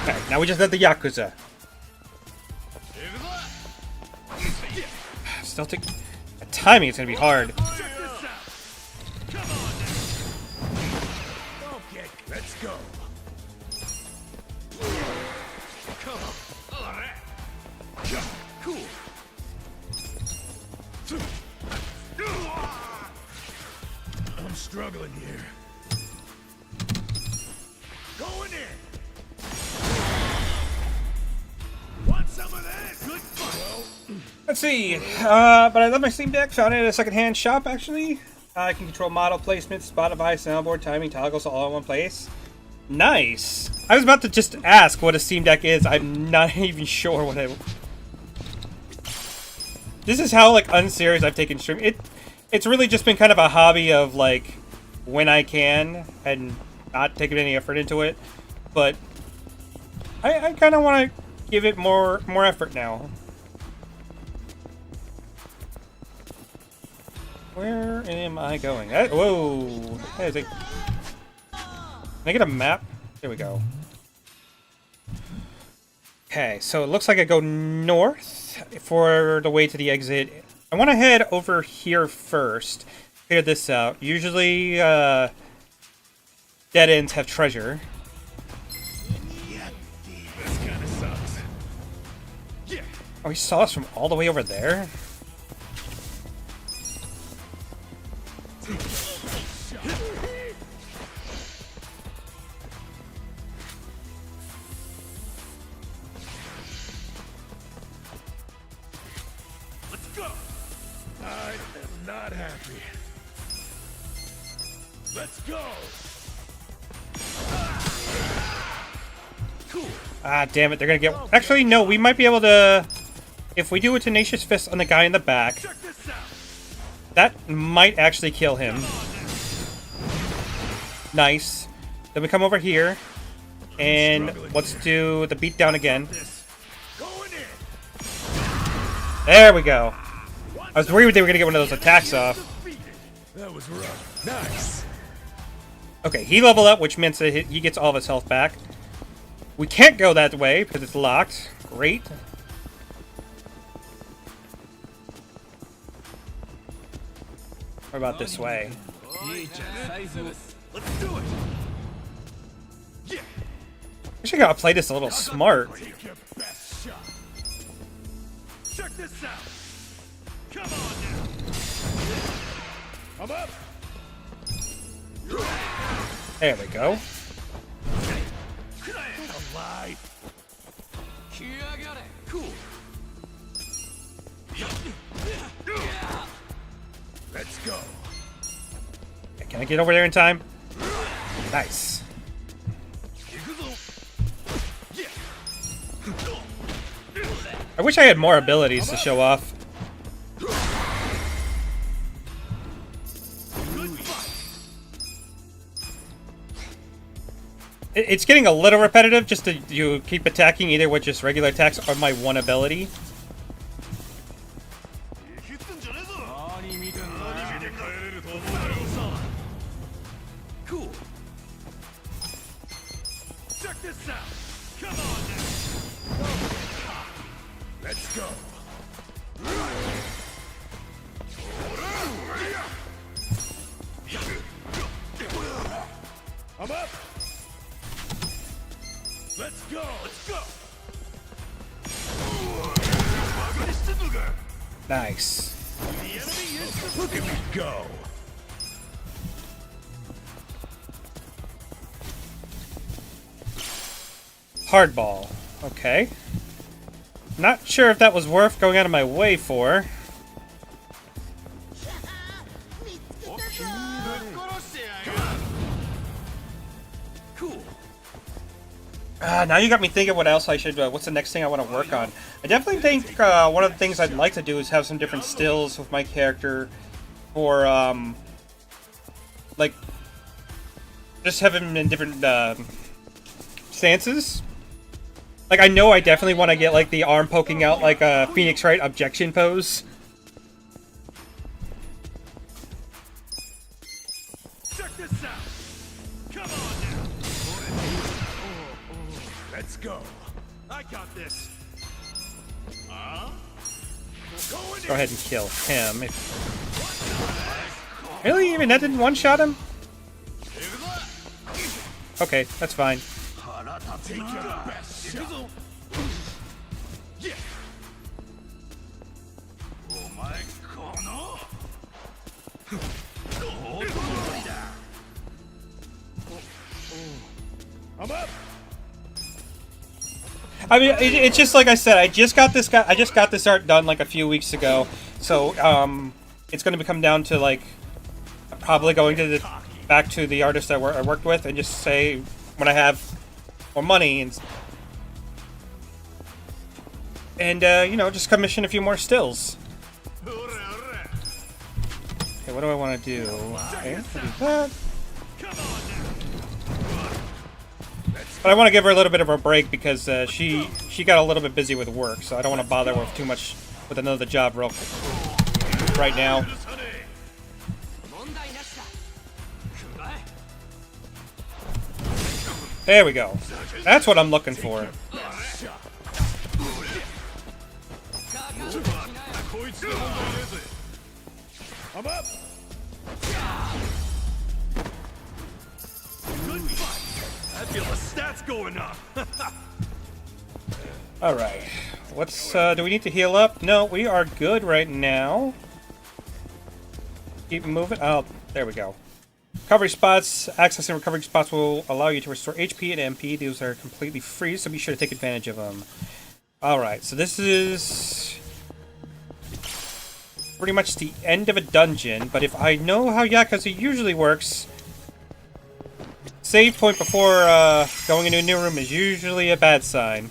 A: Okay, now we just have the Yakuza. Still take... The timing is going to be hard.
H: Check this out. Come on now.
I: Okay, let's go.
H: Come on. All right. Cool.
I: I'm struggling here. Going in. Want some of that? Good fight.
A: Let's see. But I love my Steam Deck. Found it at a secondhand shop, actually. I can control model placement, Spotify, soundboard, timing, toggles all in one place. Nice. I was about to just ask what a Steam Deck is. I'm not even sure what I... This is how, like, unserious I've taken streaming. It's really just been kind of a hobby of, like, when I can and not taking any effort into it. But I kind of want to give it more effort now. Where am I going? Whoa! Hey, can I get a map? There we go. Okay, so it looks like I go north for the way to the exit. I want to head over here first. Figure this out. Usually, dead ends have treasure.
I: This kind of sucks.
A: Oh, he saw us from all the way over there?
H: Let's go.
I: I am not happy. Let's go.
H: Cool.
A: Ah, damn it, they're gonna get... Actually, no, we might be able to... If we do a Tenacious Fist on the guy in the back,
H: Check this out.
A: that might actually kill him. Nice. Then we come over here, and let's do the beatdown again.
H: This.
I: Going in.
A: There we go.
I: Want
A: I was worried they were gonna get one of those attacks off.
G: That was rough. Nice.
A: Okay, he leveled up, which means that he gets all of his health back. We can't go that way because it's locked. Great. What about this way?
H: Let's do it.
A: Actually, gotta play this a little smart.
H: Check this out. Come on now. I'm up.
A: There we go.
H: Alive. Cool.
G: Let's go.
A: Can I get over there in time? Nice. I wish I had more abilities to show off. It's getting a little repetitive just to you keep attacking either with just regular attacks or my one ability.
H: Cool. Check this out. Come on now.
G: Let's go.
H: I'm up. Let's go. Let's go.
A: Nice.
G: Look at me go.
A: Hardball. Okay. Not sure if that was worth going out of my way for.
H: Cool.
A: Now you got me thinking what else I should, what's the next thing I want to work on. I definitely think one of the things I'd like to do is have some different stills with my character for, like, just have him in different, stances. Like, I know I definitely want to get, like, the arm poking out like a Phoenix Wright objection pose.
H: Check this out. Come on now.
G: Let's go.
H: I got this.
A: Go ahead and kill him. Really? Even that didn't one-shot him? Okay, that's fine.
G: Take your best shot.
H: I'm up.
A: I mean, it's just like I said. I just got this art done like a few weeks ago, so it's going to come down to like probably going to back to the artist I worked with and just say when I have more money and you know, just commission a few more stills. Okay, what do I want to do? Okay, I'll do that. But I want to give her a little bit of a break because she got a little bit busy with work, so I don't want to bother her with too much with another job right now. There we go. That's what I'm looking for.
H: I'm up. Good fight. I feel the stats going up.
A: All right. What's do we need to heal up? No, we are good right now. Keep moving. Oh, there we go. Recovery spots. Accessing recovery spots will allow you to restore HP and MP. These are completely free, so be sure to take advantage of them. Alright, so this is pretty much the end of a dungeon, but if I know how Yakuza usually works, save point before going into a new room is usually a bad sign.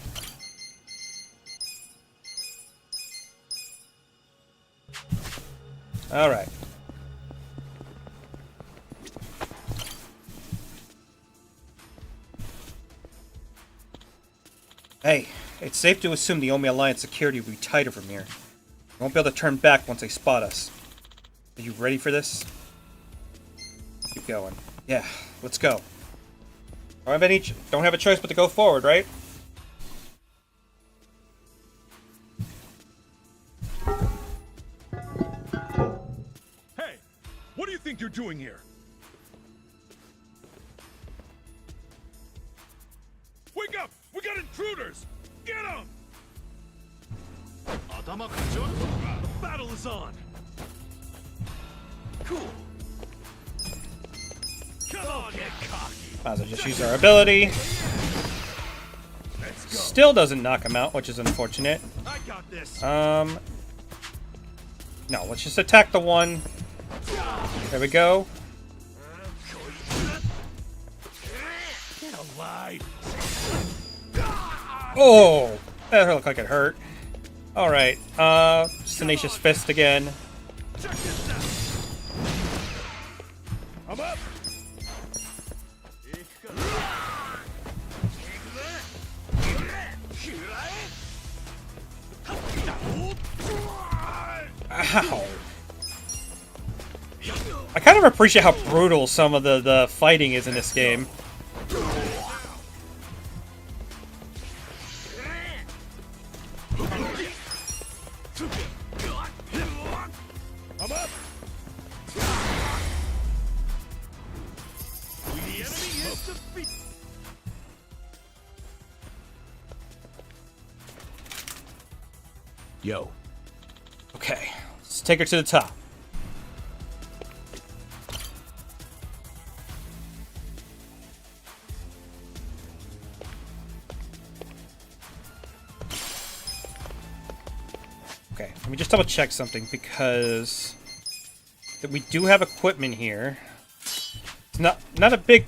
A: Alright. Hey, it's safe to assume the Omi Alliance security will be tighter from here. Won't be able to turn back once they spot us. Are you ready for this? Keep going. Yeah, let's go. Don't have a choice but to go forward, right?
J: Hey, what do you think you're doing here? Wake up! We got intruders! Get them! The battle is on! Cool. Come on, get cocky!
A: Might as well just use our ability. Still doesn't knock him out, which is unfortunate.
J: I got this.
A: No, let's just attack the one. There we go.
J: Get alive!
A: Oh, that looked like it hurt. All right, Tenacious Fist again.
J: Check this out! I'm up!
A: Ow. I kind of appreciate how brutal some of the fighting is in this game.
J: I'm up! The enemy is defeated!
G: Yo,
A: Okay, let's take her to the top. Okay, let me just double check something because we do have equipment here. It's not a big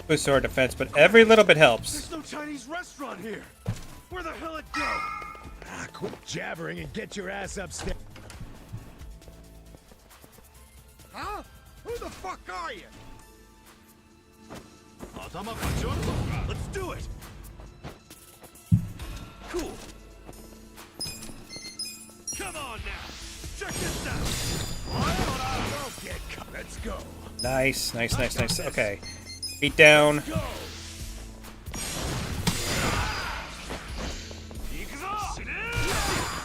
A: boost to our defense, but every little bit helps.
J: There's no Chinese restaurant here! Where the hell it go?
G: quit jabbering and get your ass upstairs.
I: Huh? Who the fuck are you?
J: Let's do it! Cool. Come on now! Check this out!
G: Let's go.
A: Nice. Okay. Beat down.
J: Go!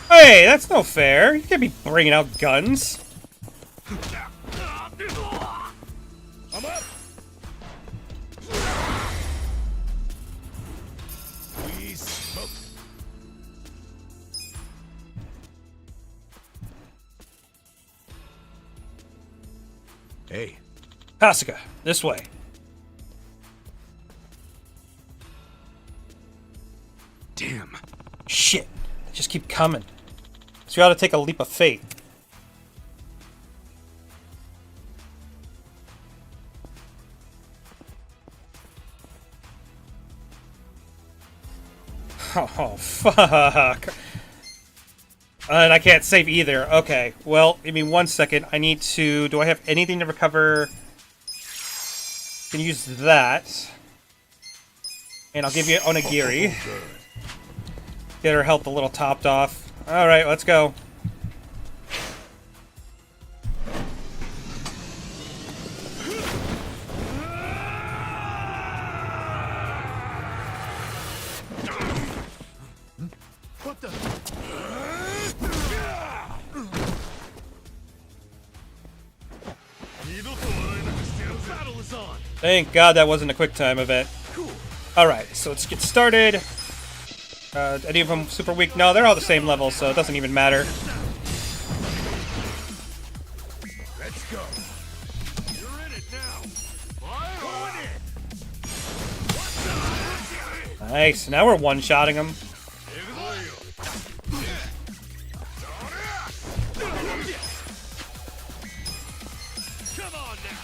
A: Hey, that's no fair. You can't be bringing out guns.
J: I'm up!
G: We smoke. Hey,
A: Pasika, this way.
G: damn.
A: Shit. They just keep coming. So we ought to take a leap of faith. Oh, fuck. And I can't save either. Okay, well, give me 1 second. I need to... Do I have anything to recover? Can use that. And I'll give you Onigiri. Get her health a little topped off. Alright, let's go.
I: What the?
J: Battle is on!
A: Thank God that wasn't a quick time event. Alright, so let's get started. Any of them super weak? No, they're all the same level, so it doesn't even matter.
G: Let's go.
J: You're in it now! Going in!
A: Nice, now we're one-shotting them.
J: Come on now!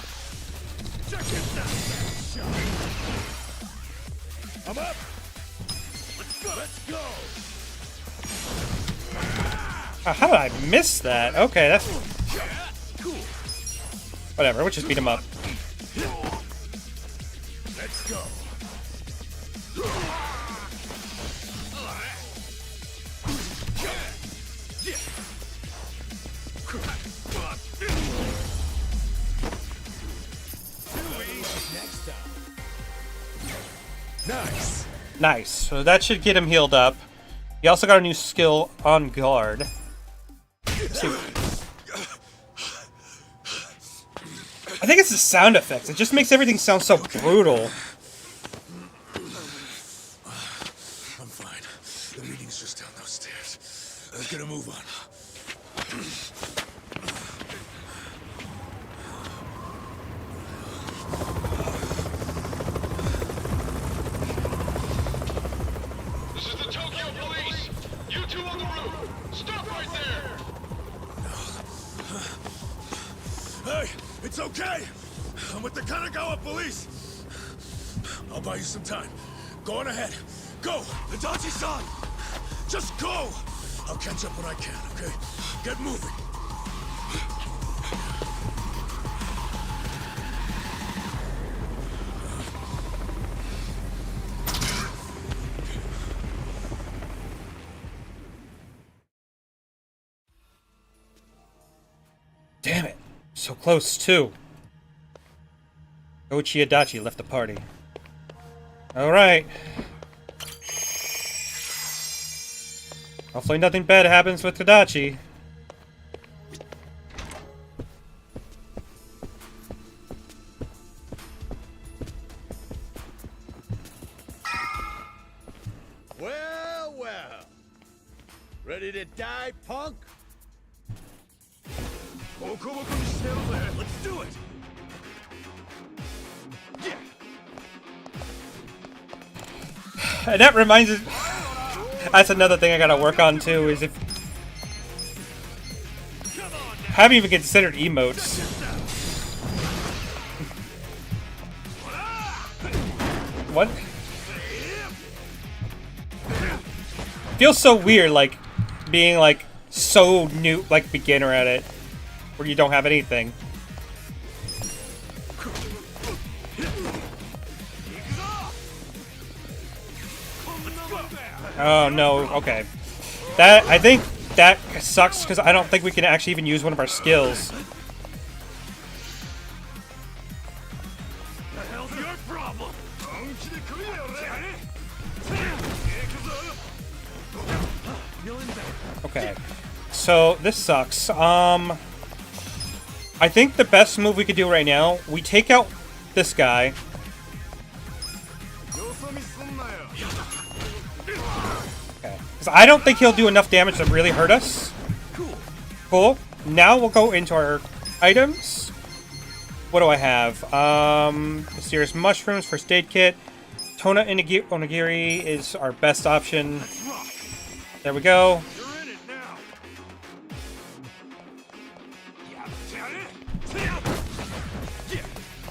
J: Check this out! I'm up! Let's go! Let's go!
A: How did I miss that? Okay, that's...
J: Cool!
A: Whatever, we'll just beat him up.
G: Let's go.
A: Nice. So that should get him healed up. He also got a new skill, on guard. Let's see. I think it's the sound effects. It just makes everything sound so brutal.
G: I'm fine. The meeting's just down those stairs. Let's get a move on.
K: This is the Tokyo Police! You two on the roof! Stop right there!
G: Hey, it's okay. I'm with the Kanagawa police. I'll buy you some time. Go on ahead. Go, Adachi-san. Just go. I'll catch up when I can, okay? Get moving.
A: Damn it. So close, too. Ochi Adachi left the party. Alright. Hopefully nothing bad happens with Adachi.
C: Well, well. Ready to die, punk?
G: Let's do it.
A: And that reminds us... That's another thing I gotta work on, too, is if... I haven't even considered emotes. What? Feels so weird, like, being, like, so new, like, beginner at it, where you don't have anything. Oh, no, okay. That, I think that sucks, because I don't think we can actually even use one of our skills.
G: The hell's your problem?
A: Okay. So, this sucks. I think the best move we could do right now, we take out this guy. Okay. Because I don't think he'll do enough damage to really hurt us. Cool. Now we'll go into our items. What do I have? Mysterious mushrooms, first aid kit. Tona onigiri is our best option. There we go.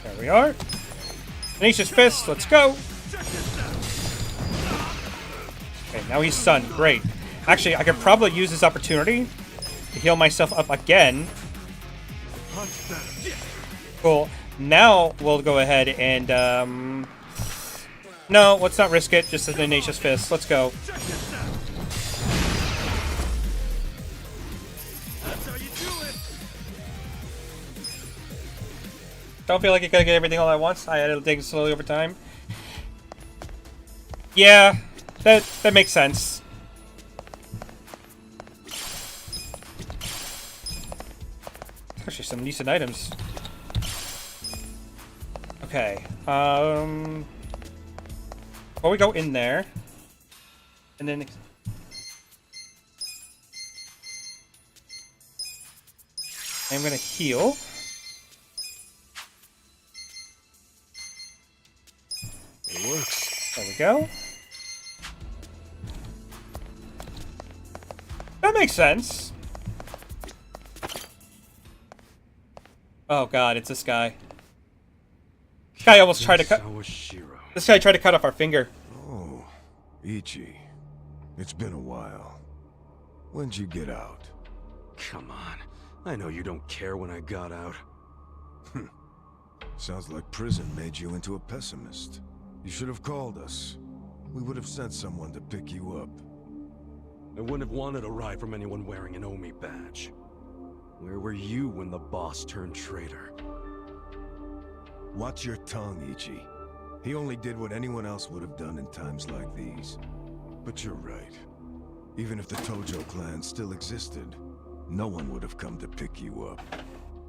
A: There we are. Tenacious Fist, let's go. Okay, now he's stunned. Great. Actually, I could probably use this opportunity to heal myself up again. Cool. Now we'll go ahead and, no, let's not risk it. Just a Tenacious Fist. Let's go. Don't feel like I gotta get everything all at once. I had to dig slowly over time. Yeah, that makes sense. Actually, some decent items. Okay. Before we go in there, and then I'm gonna heal.
G: It works.
A: There we go. That makes sense. Oh god, it's this guy. This guy almost tried to cut. This guy tried to cut off our finger.
G: Oh, Ichi. It's been a while. When'd you get out?
B: Come on. I know you don't care when I got out.
G: Sounds like prison made you into a pessimist. You should have called us. We would have sent someone to pick you up.
B: I wouldn't have wanted a ride from anyone wearing an Omi badge. Where were you when the boss turned traitor?
G: Watch your tongue, Ichi. He only did what anyone else would have done in times like these.
B: But you're right. Even if the Tojo clan still existed, no one would have come to pick you up.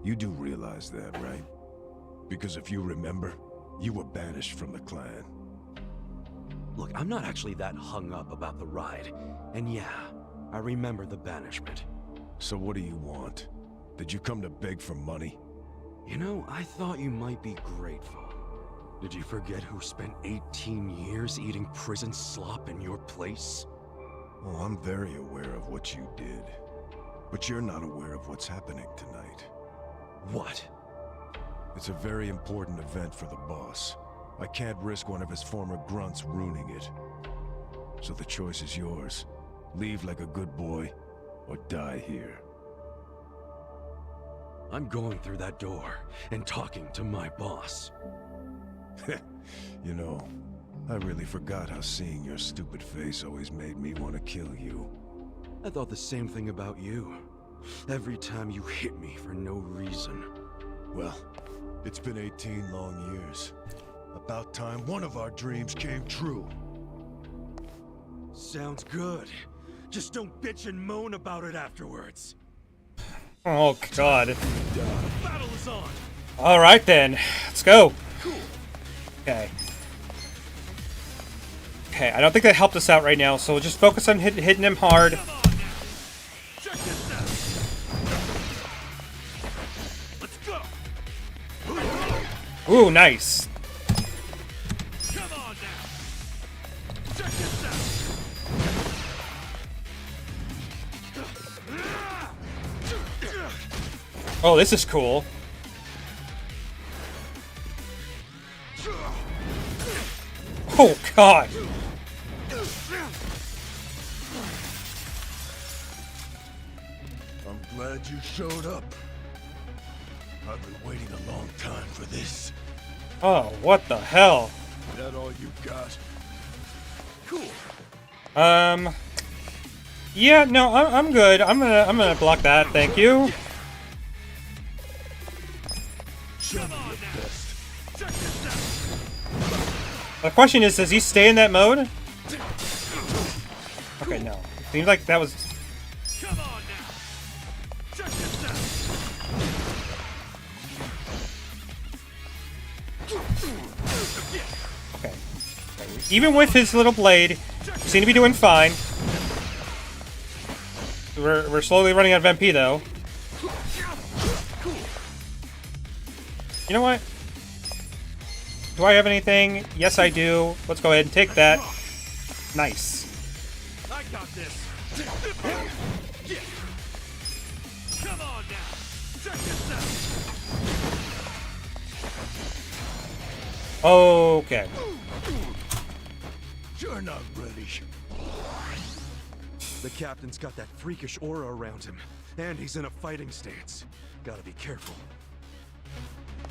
B: You do realize that, right? Because if you remember, you were banished from the clan.
L: Look, I'm not actually that hung up about the ride. And yeah, I remember the banishment.
B: So what do you want? Did you come to beg for money?
L: You know, I thought you might be grateful. Did you forget who spent 18 years eating prison slop in your place?
B: Oh, I'm very aware of what you did. But you're not aware of what's happening tonight.
L: What?
B: It's a very important event for the boss. I can't risk one of his former grunts ruining it. So the choice is yours. Leave like a good boy, or die here.
L: I'm going through that door and talking to my boss.
B: You know, I really forgot how seeing your stupid face always made me want to kill you.
L: I thought the same thing about you. Every time you hit me for no reason.
B: Well, it's been 18 long years. About time one of our dreams came true.
L: Sounds good. Just don't bitch and moan about it afterwards.
A: Oh, God.
L: The battle is on.
A: All right, then. Let's go.
L: Cool.
A: Okay. Okay, I don't think that helped us out right now, so we'll just focus on hitting him hard.
L: Come on now. Check this out. Let's go.
A: Ooh, nice.
L: Come on now. Check this out.
A: Oh, this is cool. Oh, God.
B: I'm glad you showed up. I've been waiting a long time for this.
A: Oh, what the hell?
B: Is that all you got?
L: Cool.
A: Yeah, no, I'm good. I'm gonna block that. Thank you.
L: Come on now. Check this out.
A: The question is, does he stay in that mode? Okay, no. Seems like that was...
L: Come on now. Check this out.
A: Okay. Even with his little blade, we seem to be doing fine. We're slowly running out of MP, though. You know what? Do I have anything? Yes, I do. Let's go ahead and take that. Nice.
L: I got this. Come on now. Check this out.
A: Okay.
B: You're not ready.
L: The captain's got that freakish aura around him, and he's in a fighting stance. Gotta be careful.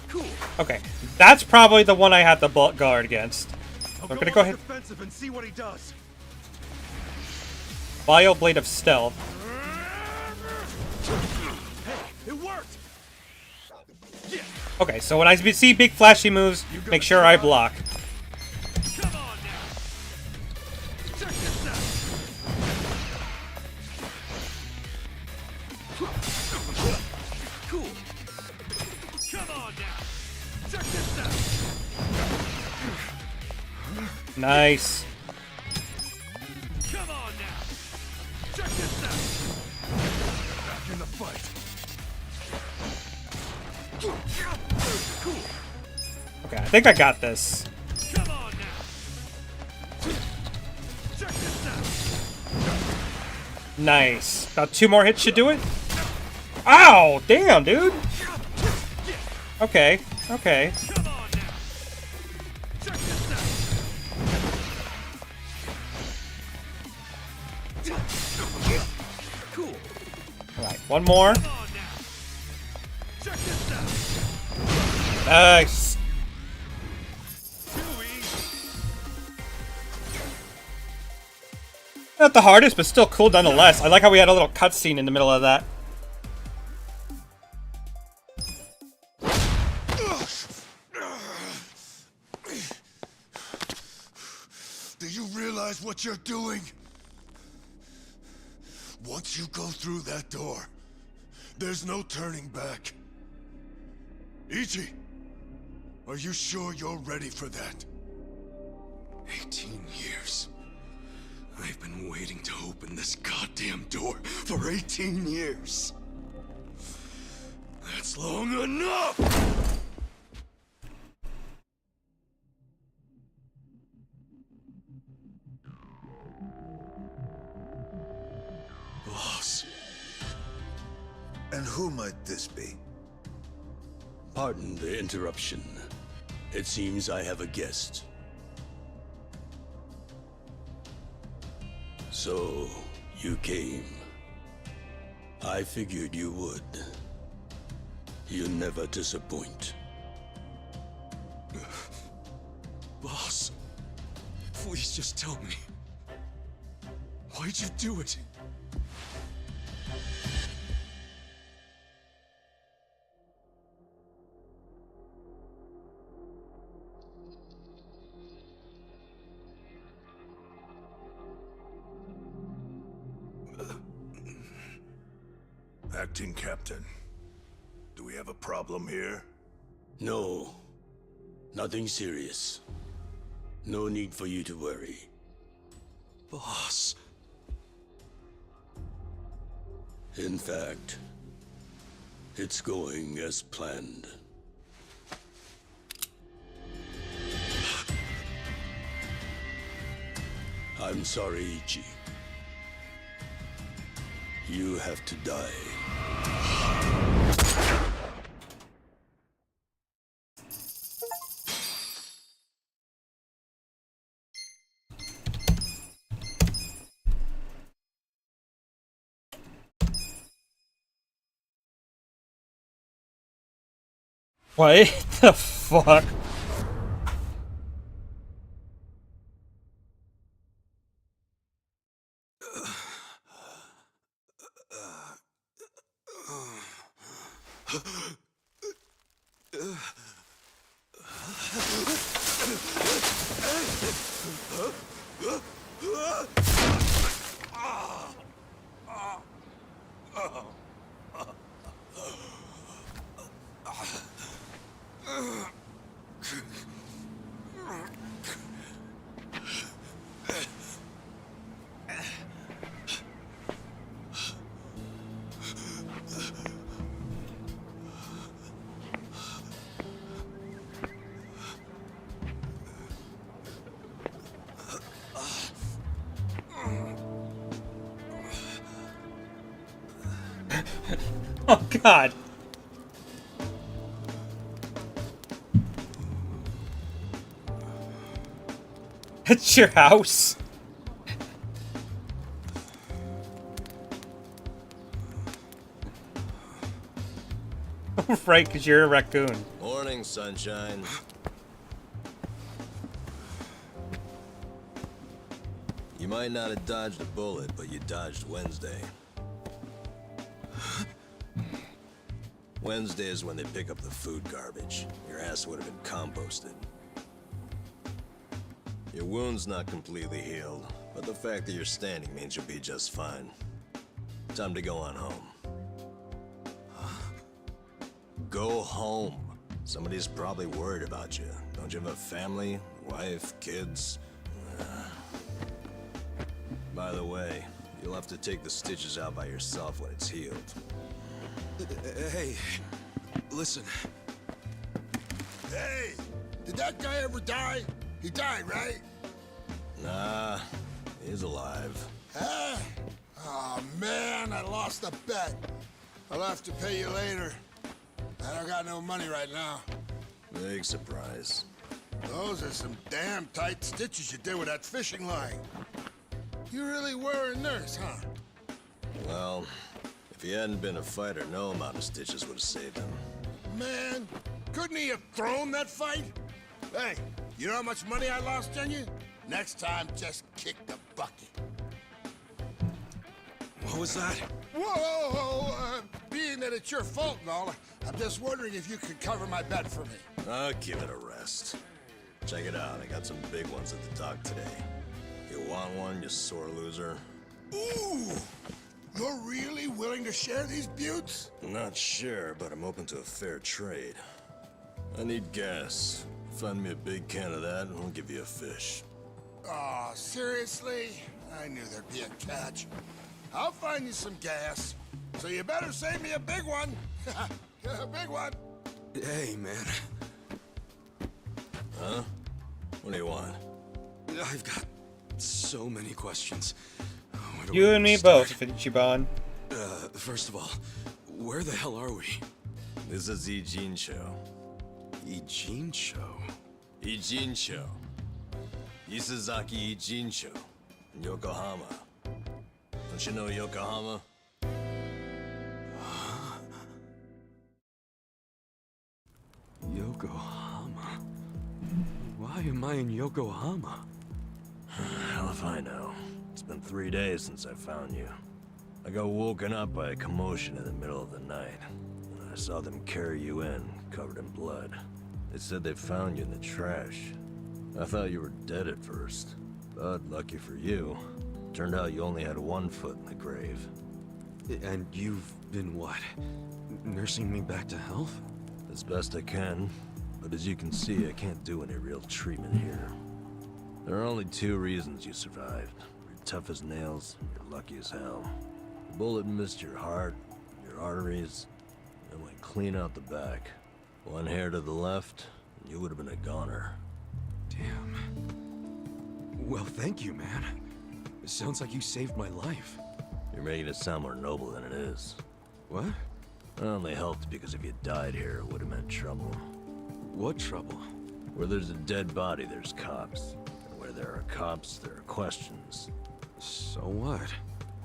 L: Cool.
A: Okay. That's probably the one I have to guard against. I'm gonna go ahead.
L: Defensive and see what he does.
A: Bio Blade of Stealth.
L: Hey, it worked.
A: Okay, so when I see big flashy moves, make sure I block.
L: Come on now. Check this out. Cool. Come on now. Check this out.
A: Nice.
L: Come on now. Check this out.
B: Back in the fight.
L: Cool.
A: Okay, I think I got this.
L: Come on now. Check this out.
A: Nice. About 2 more hits should do it. Ow! Damn, dude. Okay. Okay.
L: Come on now. Check this out. Cool.
A: Alright, one more.
L: Come on now. Check this out.
A: Nice.
L: Too easy.
A: Not the hardest, but still cool nonetheless. I like how we had a little cutscene in the middle of that.
I: Do you realize what you're doing? Once you go through that door, there's no turning back. Ichi, are you sure you're ready for that?
B: 18 years. I've been waiting to open this goddamn door for 18 years. That's long enough! Boss.
I: And who might this be?
M: Pardon the interruption. It seems I have a guest. So, you came. I figured you would. You never disappoint.
B: Boss, please just tell me. Why'd you do it?
I: Acting Captain, do we have a problem here?
M: No. Nothing serious. No need for you to worry.
B: Boss.
M: In fact, it's going as planned. I'm sorry, Ichi. You have to die.
A: What the fuck? Oh god. It's your house. Right, because you're a raccoon.
N: Morning, sunshine. You might not have dodged a bullet, but you dodged Wednesday. Wednesday is when they pick up the food garbage. Your ass would have been composted. Your wound's not completely healed, but the fact that you're standing means you'll be just fine. Time to go on home. Go home. Somebody's probably worried about you. Don't you have a family, wife, kids? By the way, you'll have to take the stitches out by yourself when it's healed.
H: Hey, listen.
I: Hey, did that guy ever die? He died, right?
N: Nah, he's alive.
I: Huh? Oh man, I lost a bet. I'll have to pay you later. I don't got no money right now.
N: Big surprise.
I: Those are some damn tight stitches you did with that fishing line. You really were a nurse, huh?
N: Well, if he hadn't been a fighter, no amount of stitches would have saved him.
I: Man, couldn't he have thrown that fight? Hey, you know how much money I lost on you? Next time, just kick the bucket.
H: What was that?
I: Whoa! Being that it's your fault and all, I'm just wondering if you could cover my bet for me.
N: I'll give it a rest. Check it out, I got some big ones at the dock today. want one, you sore loser?
I: Ooh! You're really willing to share these buttes?
N: Not sure, but I'm open to a fair trade. I need gas. Find me a big can of that, and I'll give you a fish.
I: Aw, seriously? I knew there'd be a catch. I'll find you some gas. So you better save me a big one. A big one.
L: Hey, man.
N: Huh? What do you want?
L: I've got so many questions. Where do
A: You
L: I
A: and me
L: start?
A: both, Ichiban.
L: First of all, where the hell are we?
N: This is Ijincho.
L: Ijincho?
N: Ijincho. Isazaki Ijincho. In Yokohama. Don't you know Yokohama?
L: Yokohama? Why am I in Yokohama?
N: Hell if I know. It's been 3 days since I found you. I got woken up by a commotion in the middle of the night. And I saw them carry you in, covered in blood. They said they found you in the trash. I thought you were dead at first. But lucky for you, turned out you only had 1 foot in the grave.
L: And you've been what? Nursing me back to health?
N: As best I can. But as you can see, I can't do any real treatment here. There are only 2 reasons you survived. You're tough as nails, and you're lucky as hell. The bullet missed your heart, your arteries, and went clean out the back. 1 hair to the left, and you would have been a goner.
L: Damn. Well, thank you, man. It sounds like you saved my life.
N: You're making it sound more noble than it is.
L: What?
N: It only helped because if you died here, it would have meant trouble.
L: What trouble?
N: Where there's a dead body, there's cops. And where there are cops, there are questions.
L: So what?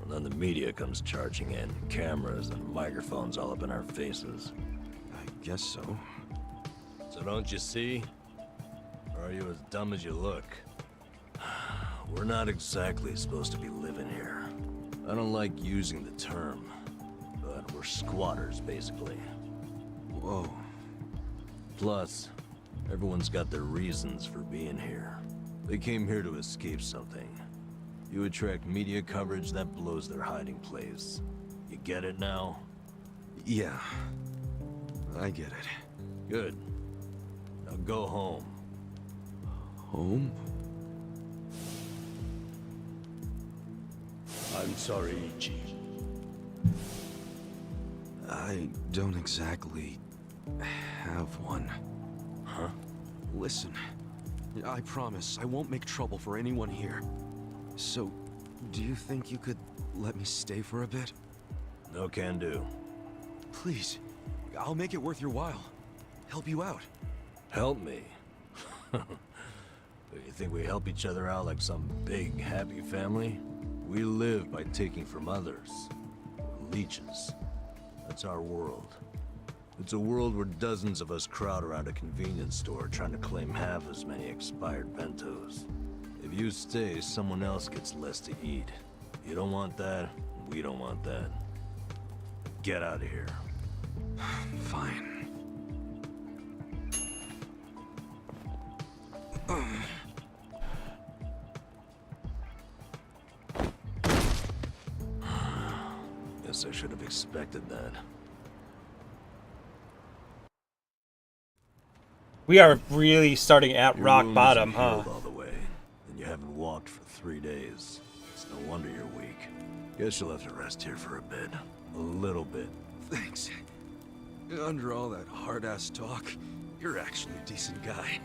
N: And then the media comes charging in, cameras and microphones all up in our faces.
L: I guess so.
N: So don't you see? Or are you as dumb as you look? We're not exactly supposed to be living here. I don't like using the term, but we're squatters, basically.
L: Whoa.
N: Plus, everyone's got their reasons for being here. They came here to escape something. You attract media coverage, that blows their hiding place. You get it now?
L: Yeah. I get it.
N: Good. Now go home.
L: Home?
M: I'm sorry, Ichi.
L: I don't exactly have one.
N: Huh?
L: Listen, I promise I won't make trouble for anyone here. So, do you think you could let me stay for a bit?
N: No can do.
L: Please, I'll make it worth your while. Help you out.
N: Help me? You think we help each other out like some big, happy family? We live by taking from others. We're leeches. That's our world. It's a world where dozens of us crowd around a convenience store trying to claim half as many expired bentos. If you stay, someone else gets less to eat. You don't want that, we don't want that. Get out of here.
L: Fine.
N: Guess I should have expected that.
A: We are really starting at
N: Your
A: rock
N: wounds
A: bottom,
N: are
A: huh?
N: healed all the way, and you haven't walked for 3 days. It's no wonder you're weak. Guess you'll have to rest here for a bit. A little bit.
L: Thanks. Under all that hard-ass talk, you're actually a decent guy.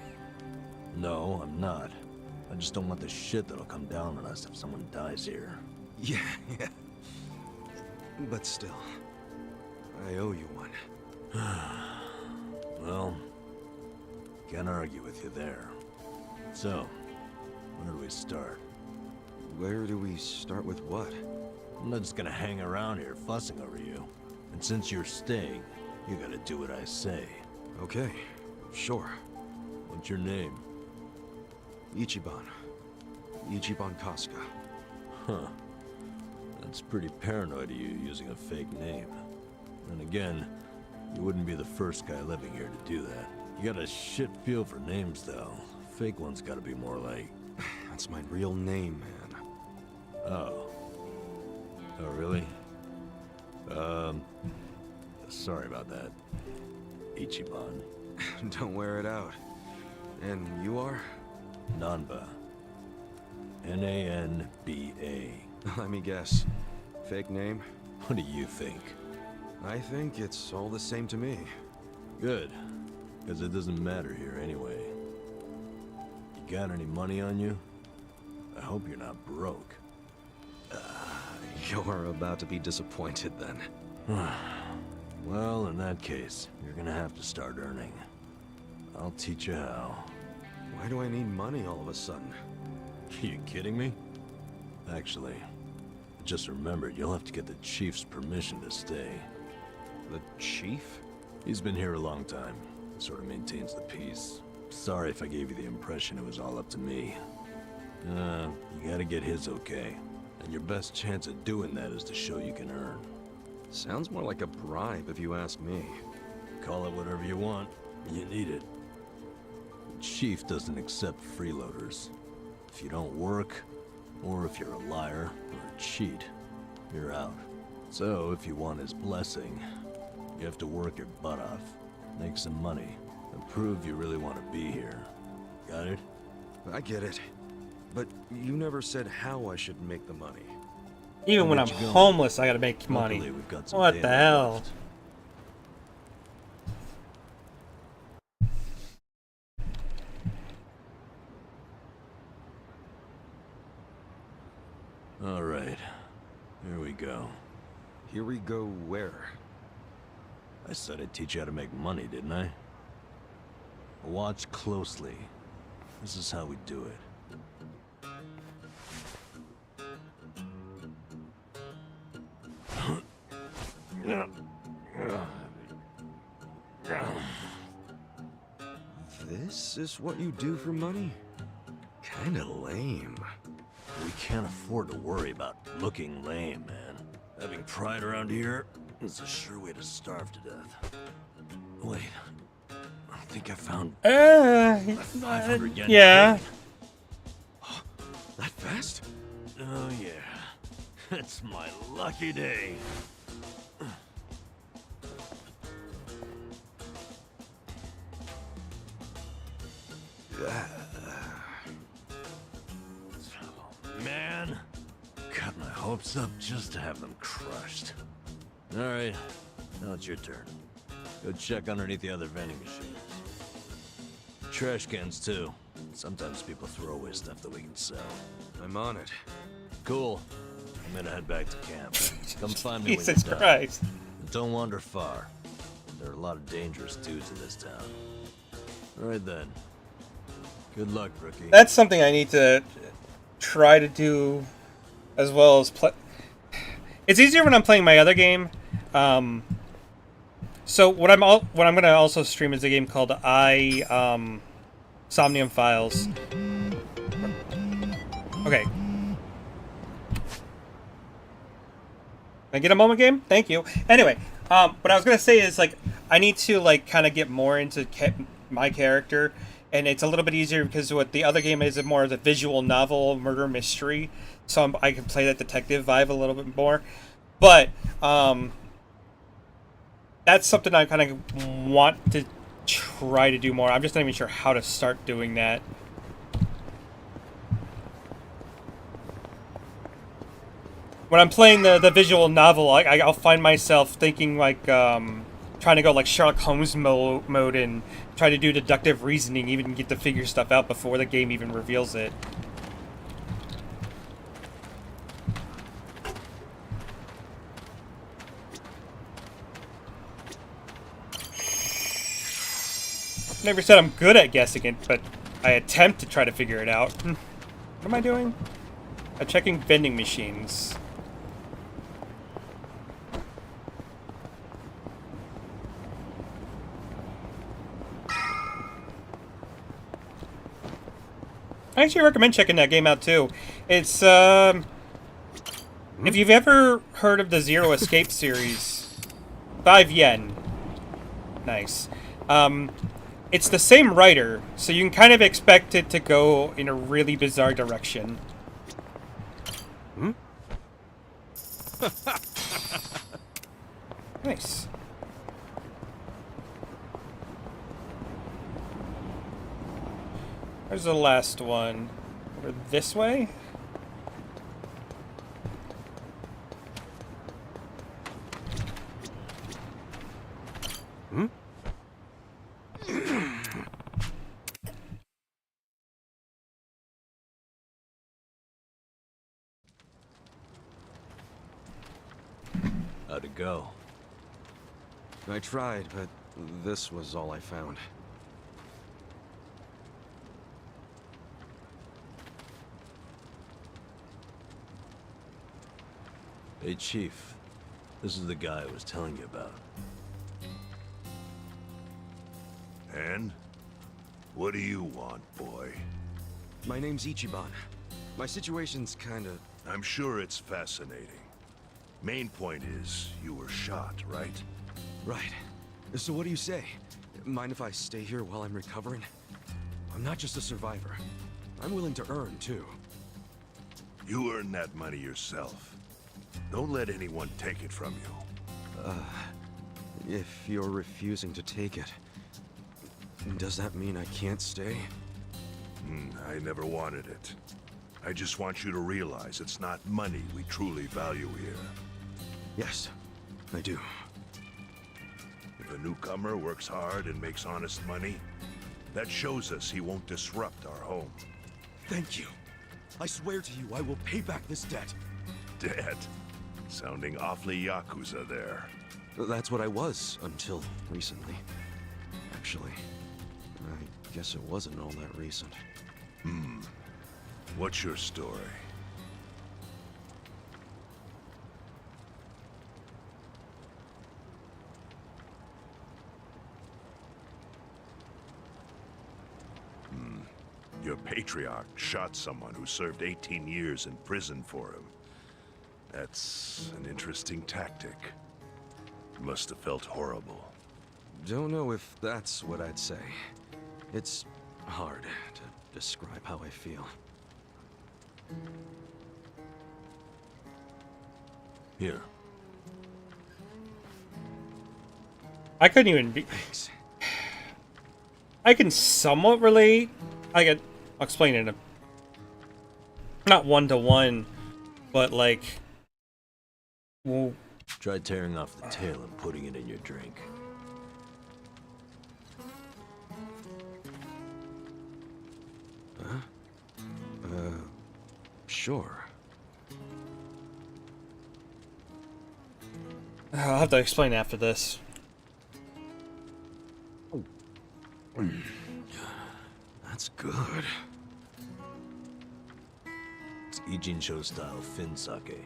N: No, I'm not. I just don't want the shit that'll come down on us if someone dies here.
L: Yeah. But still, I owe you one.
N: Well, can't argue with you there. So, where do we start?
L: Where do we start with what?
N: I'm not just gonna hang around here fussing over you. And since you're staying, you gotta do what I say.
L: Okay, sure.
N: What's your name?
L: Ichiban. Ichiban Casca.
N: Huh. That's pretty paranoid of you using a fake name. And again, you wouldn't be the first guy living here to do that. You got a shit feel for names, though. Fake ones gotta be more like...
L: That's my real name, man.
C: Oh. Oh, really? Sorry about that. Ichiban.
B: Don't wear it out. And you are?
C: Nanba. N-A-N-B-A.
B: Let me guess. Fake name?
C: What do you think?
B: I think it's all the same to me.
C: Good. Because it doesn't matter here anyway. You got any money on you? I hope you're not broke.
B: You're about to be disappointed then.
C: Well, in that case, you're gonna have to start earning. I'll teach you how.
B: Why do I need money all of a sudden?
C: You kidding me? Actually, I just remembered you'll have to get the chief's permission to stay.
B: The chief?
C: He's been here a long time. Sort of maintains the peace. Sorry if I gave you the impression it was all up to me. You gotta get his okay. And your best chance at doing that is to show you can earn.
B: Sounds more like a bribe if you ask me.
C: Call it whatever you want. You need it. The chief doesn't accept freeloaders. If you don't work, or if you're a liar or a cheat, you're out. So if you want his blessing, you have to work your butt off, make some money, and prove you really want to be here. Got it?
B: I get it. But you never said how I should make the money.
A: Even when I'm homeless, I gotta make money.
C: We've got some
A: What the hell?
C: left. All right, here we go.
B: Here we go where?
C: I said I'd teach you how to make money, didn't I? Watch closely. This is how we do it.
B: This is what you do for money? Kinda lame.
C: We can't afford to worry about looking lame, man. Having pride around here is a sure way to starve to death. Wait, I think I found 500 yen.
A: Yeah.
B: That fast?
C: Oh yeah, it's my lucky day. Man, got my hopes up just to have them crushed. All right, now it's your turn. Go check underneath the other vending machines. Trash cans too. Sometimes people throw away stuff that we can sell.
B: I'm on it.
C: Cool. I'm gonna head back to camp. Come find me when
A: Jesus
C: you're done.
A: Christ.
C: And don't wander far. There are a lot of dangerous dudes in this town. All right then. Good luck, rookie.
A: That's something I need to try to do as well as play. It's easier when I'm playing my other game. So what I'm gonna also stream is a game called Somnium Files. Okay. Can I get a moment, game? Thank you. Anyway, what I was gonna say is like I need to like kind of get more into my character, and it's a little bit easier because what the other game is more of a visual novel murder mystery, so I can play that detective vibe a little bit more. But that's something I kind of want to try to do more. I'm just not even sure how to start doing that. When I'm playing the visual novel, I'll find myself thinking like trying to go like Sherlock Holmes mode and try to do deductive reasoning, even get to figure stuff out before the game even reveals it. Never said I'm good at guessing it, but I attempt to try to figure it out. What am I doing? I'm checking vending machines. I actually recommend checking that game out too. It's if you've ever heard of the Zero Escape series, 5 yen. Nice. It's the same writer, so you can kind of expect it to go in a really bizarre direction.
B: Hmm?
A: Nice. Where's the last one? Over this way?
B: Hmm?
C: How'd it go?
B: I tried, but this was all I found.
C: Hey, Chief. This is the guy I was telling you about.
I: And? What do you want, boy?
B: My name's Ichiban. My situation's kinda...
I: I'm sure it's fascinating. Main point is, you were shot, right?
B: Right. So what do you say? Mind if I stay here while I'm recovering? I'm not just a survivor. I'm willing to earn, too.
I: You earn that money yourself. Don't let anyone take it from you.
B: If you're refusing to take it, does that mean I can't stay?
I: I never wanted it. I just want you to realize it's not money we truly value here.
B: Yes, I do.
I: If a newcomer works hard and makes honest money, that shows us he won't disrupt our home.
B: Thank you. I swear to you, I will pay back this debt.
I: Dead. Sounding awfully Yakuza there.
B: That's what I was, until recently. Actually, I guess it wasn't all that recent.
I: What's your story? Your patriarch shot someone who served 18 years in prison for him. That's an interesting tactic. Must have felt horrible.
B: Don't know if that's what I'd say. It's hard to describe how I feel.
C: Here.
A: I couldn't even be...
B: Thanks.
A: I can somewhat relate. I'll explain it in a... Not one-to-one, but like... Well,
C: Try tearing off the tail and putting it in your drink.
B: Huh? Sure.
A: I'll have to explain after this.
B: That's good.
C: It's Ijincho style Fin sake.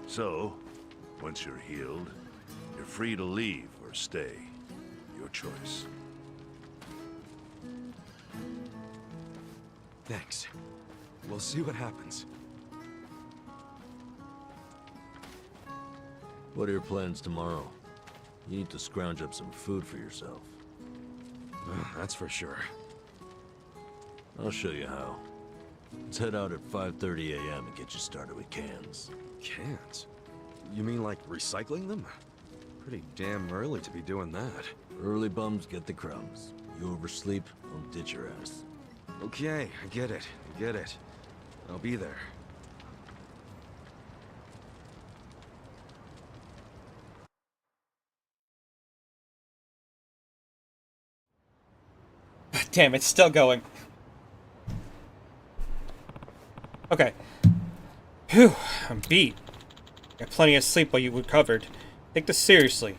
I: So, once you're healed, you're free to leave or stay. Your choice.
B: Thanks. We'll see what happens.
C: What are your plans tomorrow? You need to scrounge up some food for yourself.
B: That's for sure.
C: I'll show you how. Let's head out at 5:30 a.m. and get you started with cans.
B: Cans? You mean like recycling them? Pretty damn early to be doing that.
C: Early bums get the crumbs. You oversleep, I'll ditch your ass.
B: Okay, I get it. I get it. I'll be there.
A: Damn, it's still going. Okay. Phew, I'm beat. Got plenty of sleep while you recovered. Take this seriously.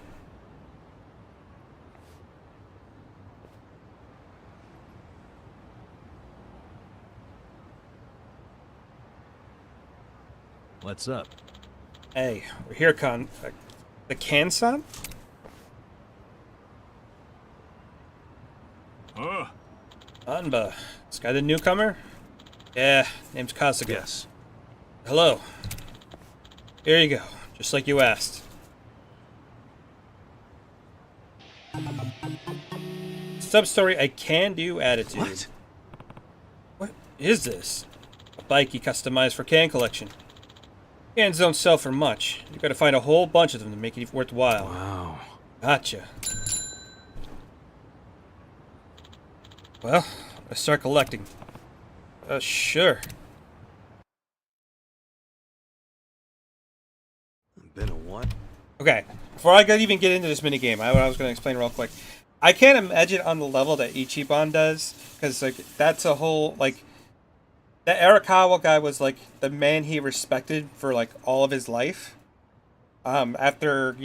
C: What's up?
A: Hey, we're here, the Kansan? Anba. This guy the newcomer? Yeah, name's Kasuga.
B: Yes.
A: Hello. Here you go, just like you asked. Sub-story, I can do attitude.
B: What?
A: What is this? A bike you customized for can collection. Cans don't sell for much. You gotta find a whole bunch of them to make it worthwhile.
L: Wow.
A: Gotcha. Well, let's start collecting. Sure.
L: Been a what?
A: Okay, before I even get into this minigame, I was going to explain real quick. I can't imagine on the level that Ichiban does, because like that's a whole like that Arakawa guy was like the man he respected for like all of his life. After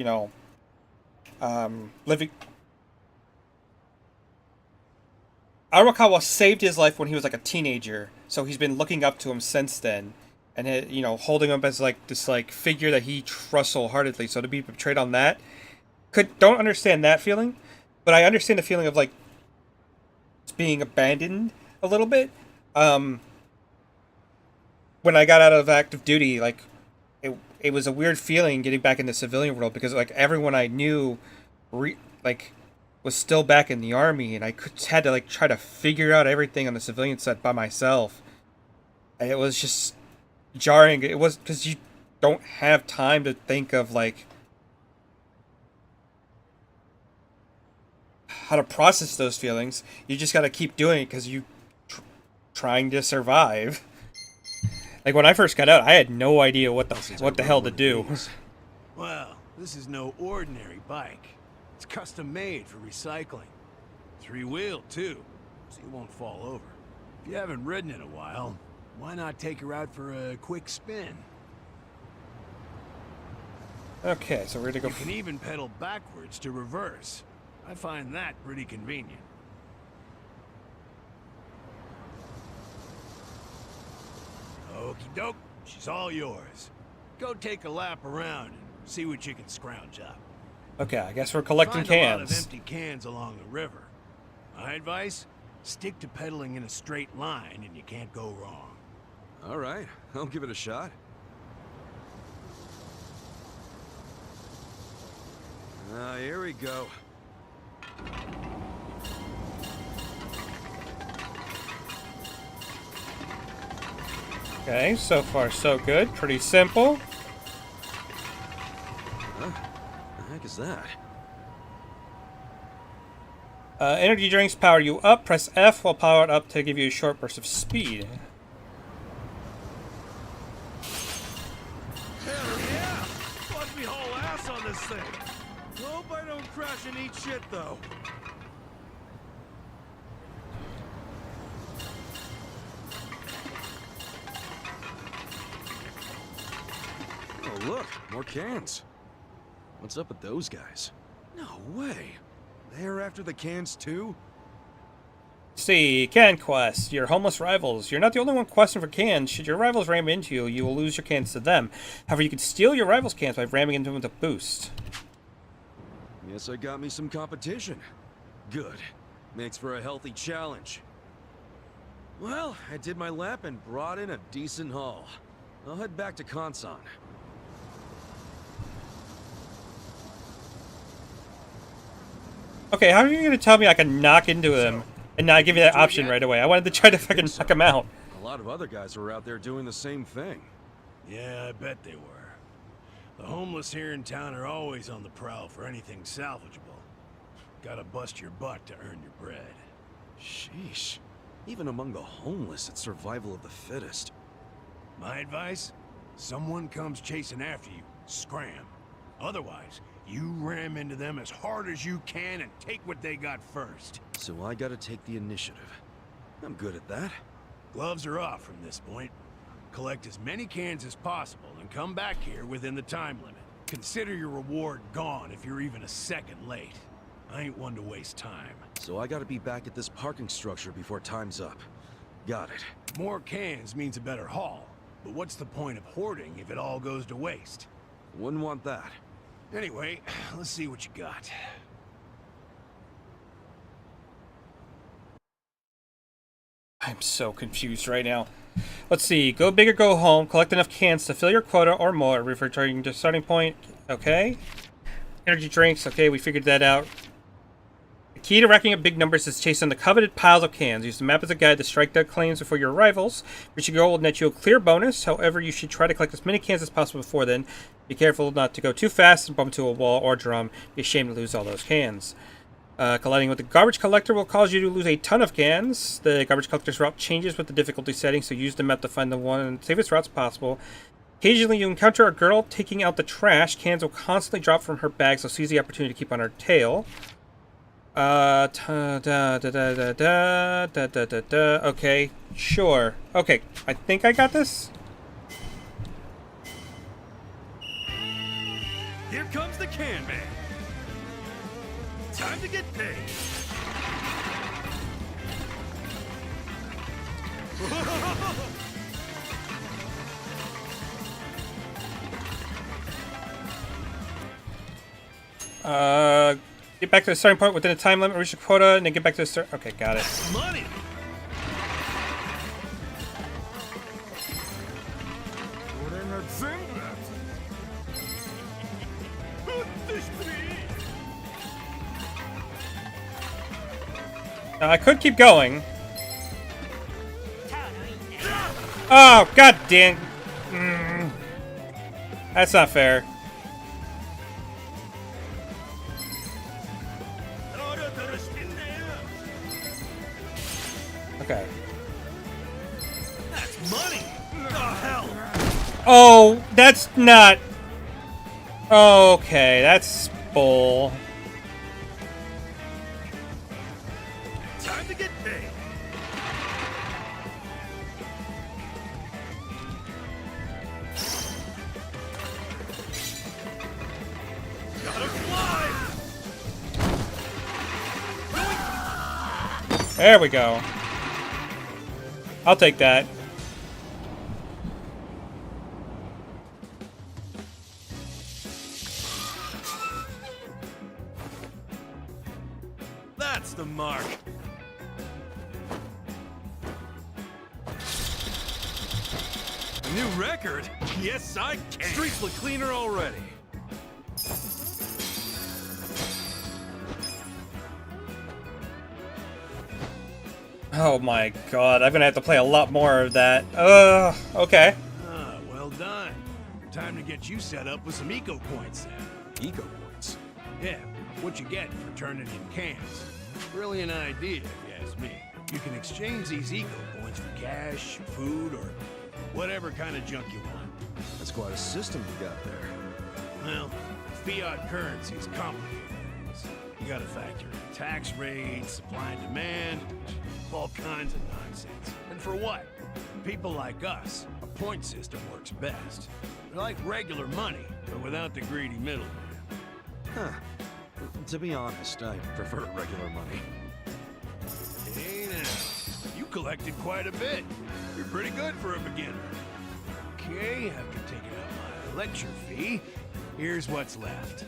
A: living. Arakawa saved his life when he was like a teenager, so he's been looking up to him since then, and holding him as like this like figure that he trusts wholeheartedly. So to be betrayed on that, don't understand that feeling, but I understand the feeling of like being abandoned a little bit. When I got out of active duty, like it was a weird feeling getting back in the civilian world because like everyone I knew, was still back in the army, and I had to like try to figure out everything on the civilian side by myself. And it was just jarring. It was because you don't have time to think of like how to process those feelings. You just got to keep doing it because you trying to survive. Like when I first got out, I had no idea what the hell to do.
H: Well, this is no ordinary bike. It's custom made for recycling. 3-wheeled too, so you won't fall over. If you haven't ridden in a while, why not take her out for a quick spin?
A: Okay, so we're gonna go.
H: You can even pedal backwards to reverse. I find that pretty convenient. Okie doke, she's all yours. Go take a lap around and see what you can scrounge up.
A: Okay, I guess we're collecting
H: Find a lot of
A: cans.
H: empty cans along the river. My advice: stick to pedaling in a straight line, and you can't go wrong.
B: All right, I'll give it a shot. Here we go.
A: Okay, so far so good. Pretty simple.
B: Huh? The heck is that?
A: Energy drinks power you up. Press F while powered up to give you a short burst of speed.
H: Hell yeah! Must be haul ass on this thing. Hope I don't crash and eat shit though.
B: Oh, look, more cans. What's up with those guys? No way. They're after the cans too?
A: See, can quest. Your homeless rivals. You're not the only one questing for cans. Should your rivals ram into you, you will lose your cans to them. However, you can steal your rivals' cans by ramming into them with a boost.
B: Guess I got me some competition. Good. Makes for a healthy challenge. Well, I did my lap and brought in a decent haul. I'll head back to Kansan.
A: Okay, how are you going to tell me I can knock into them and not give you that option right away? I wanted to try to fucking knock them out.
B: A lot of other guys were out there doing the same thing.
H: Yeah, I bet they were. The homeless here in town are always on the prowl for anything salvageable. Gotta bust your butt to earn your bread.
B: Sheesh. Even among the homeless, it's survival of the fittest.
H: My advice? Someone comes chasing after you, scram. Otherwise, you ram into them as hard as you can and take what they got first.
B: So I gotta take the initiative. I'm good at that.
H: Gloves are off from this point. Collect as many cans as possible and come back here within the time limit. Consider your reward gone if you're even a second late. I ain't one to waste time.
B: So I gotta be back at this parking structure before time's up. Got it.
H: More cans means a better haul. But what's the point of hoarding if it all goes to waste?
B: Wouldn't want that.
H: Anyway, let's see what you got.
A: I'm so confused right now. Let's see. Go big or go home. Collect enough cans to fill your quota or more. Returning to starting point. Okay. Energy drinks. Okay, we figured that out. The key to racking up big numbers is chasing the coveted piles of cans. Use the map as a guide to strike their claims before your arrivals. Reaching your goal will net you a clear bonus. However, you should try to collect as many cans as possible before then. Be careful not to go too fast and bump into a wall or drum. Be ashamed to lose all those cans. Colliding with the garbage collector will cause you to lose a ton of cans. The garbage collector's route changes with the difficulty setting, so use the map to find the one and safest routes possible. Occasionally, you encounter a girl taking out the trash. Cans will constantly drop from her bag, so seize the opportunity to keep on her tail. Okay, sure. Okay, I think I got this.
J: Here comes the can man. Time to get paid.
A: Get back to the starting point within a time limit, reach the quota, and then get back to the start. Okay, got it.
J: Money.
A: Now, I could keep going. Oh, god damn. That's not fair. Okay.
J: That's money. The hell.
A: Oh, that's not... Okay, that's bull.
J: Time to get paid. Gotta fly.
A: There we go. I'll take that.
J: That's the mark. A new record? Yes, I can. Streets look cleaner already.
A: Oh my god, I'm gonna have to play a lot more of that. Okay.
H: Ah, well done. Time to get you set up with some eco points then.
B: Eco points?
H: Yeah, what you get for turning in cans. Brilliant idea, if you ask me. You can exchange these eco points for cash, food, or whatever kind of junk you want.
B: That's quite a system you got there.
H: Well, fiat currency is complicated. You gotta factor in tax rates, supply and demand, all kinds of nonsense. And for what? People like us, a point system works best. They're like regular money, but without the greedy middleman.
B: Huh. To be honest, I prefer regular money.
H: Hey now, you collected quite a bit. You're pretty good for a beginner. Okay, after taking out my lecture fee, here's what's left.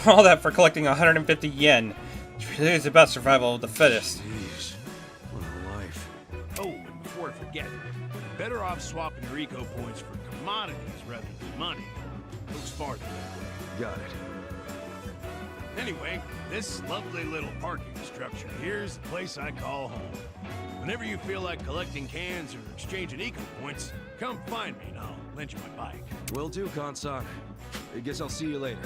A: All that for collecting 150 yen. It really is about survival of the fittest.
B: Jeez, what a life.
H: Oh, and before I forget, better off swapping your eco points for commodities rather than money. Goes farther that way.
B: Got it.
H: Anyway, this lovely little parking structure here's the place I call home. Whenever you feel like collecting cans or exchanging eco points, come find me and I'll lend you my bike.
B: Will do, Kansan. I guess I'll see you later.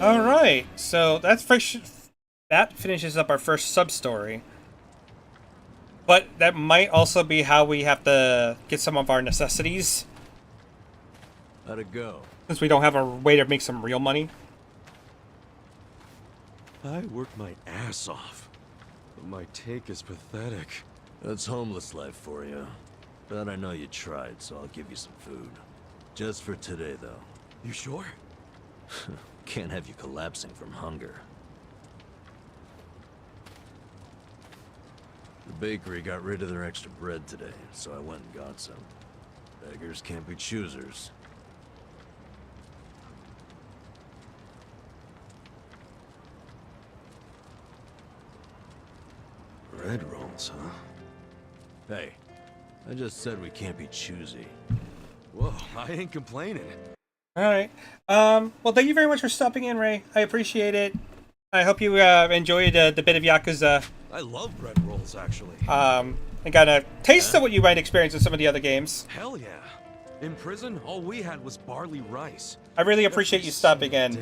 A: Alright, so that finishes up our first sub-story. But that might also be how we have to get some of our necessities.
C: How'd it go?
A: Since we don't have a way to make some real money.
B: I worked my ass off, but my take is pathetic.
C: That's homeless life for you. But I know you tried, so I'll give you some food. Just for today, though.
B: You sure?
C: Can't have you collapsing from hunger. The bakery got rid of their extra bread today, so I went and got some. Beggars can't be choosers.
B: Bread rolls, huh?
C: Hey, I just said we can't be choosy.
B: Whoa, I ain't complaining.
A: All right. Well, thank you very much for stopping in, Ray. I appreciate it. I hope you enjoyed the bit of Yakuza.
B: I love bread rolls, actually.
A: And got a taste of what you might experience in some of the other games.
B: Hell yeah. In prison, all we had was barley rice.
A: I really appreciate you stopping in.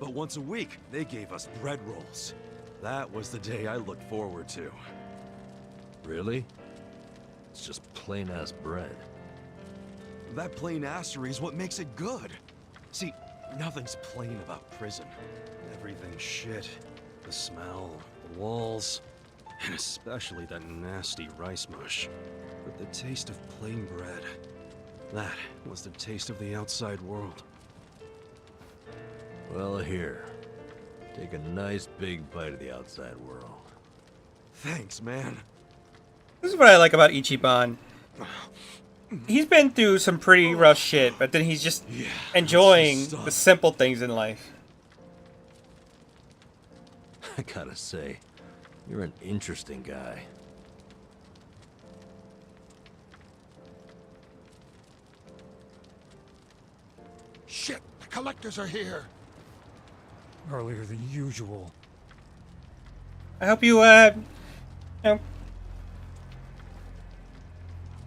B: But once a week, they gave us bread rolls. That was the day I looked forward to.
C: Really? It's just plain-ass bread.
B: That plain assery is what makes it good. See, nothing's plain about prison. Everything's shit. The smell, the walls, and especially that nasty rice mush. But the taste of plain bread, that was the taste of the outside world.
C: Well, here. Take a nice big bite of the outside world.
B: Thanks, man.
A: This is what I like about Ichiban. He's been through some pretty rough shit, but then he's just enjoying the simple things in life.
C: I gotta say, you're an interesting guy.
E: Shit, the collectors are here.
O: Earlier than usual.
A: I hope you, know,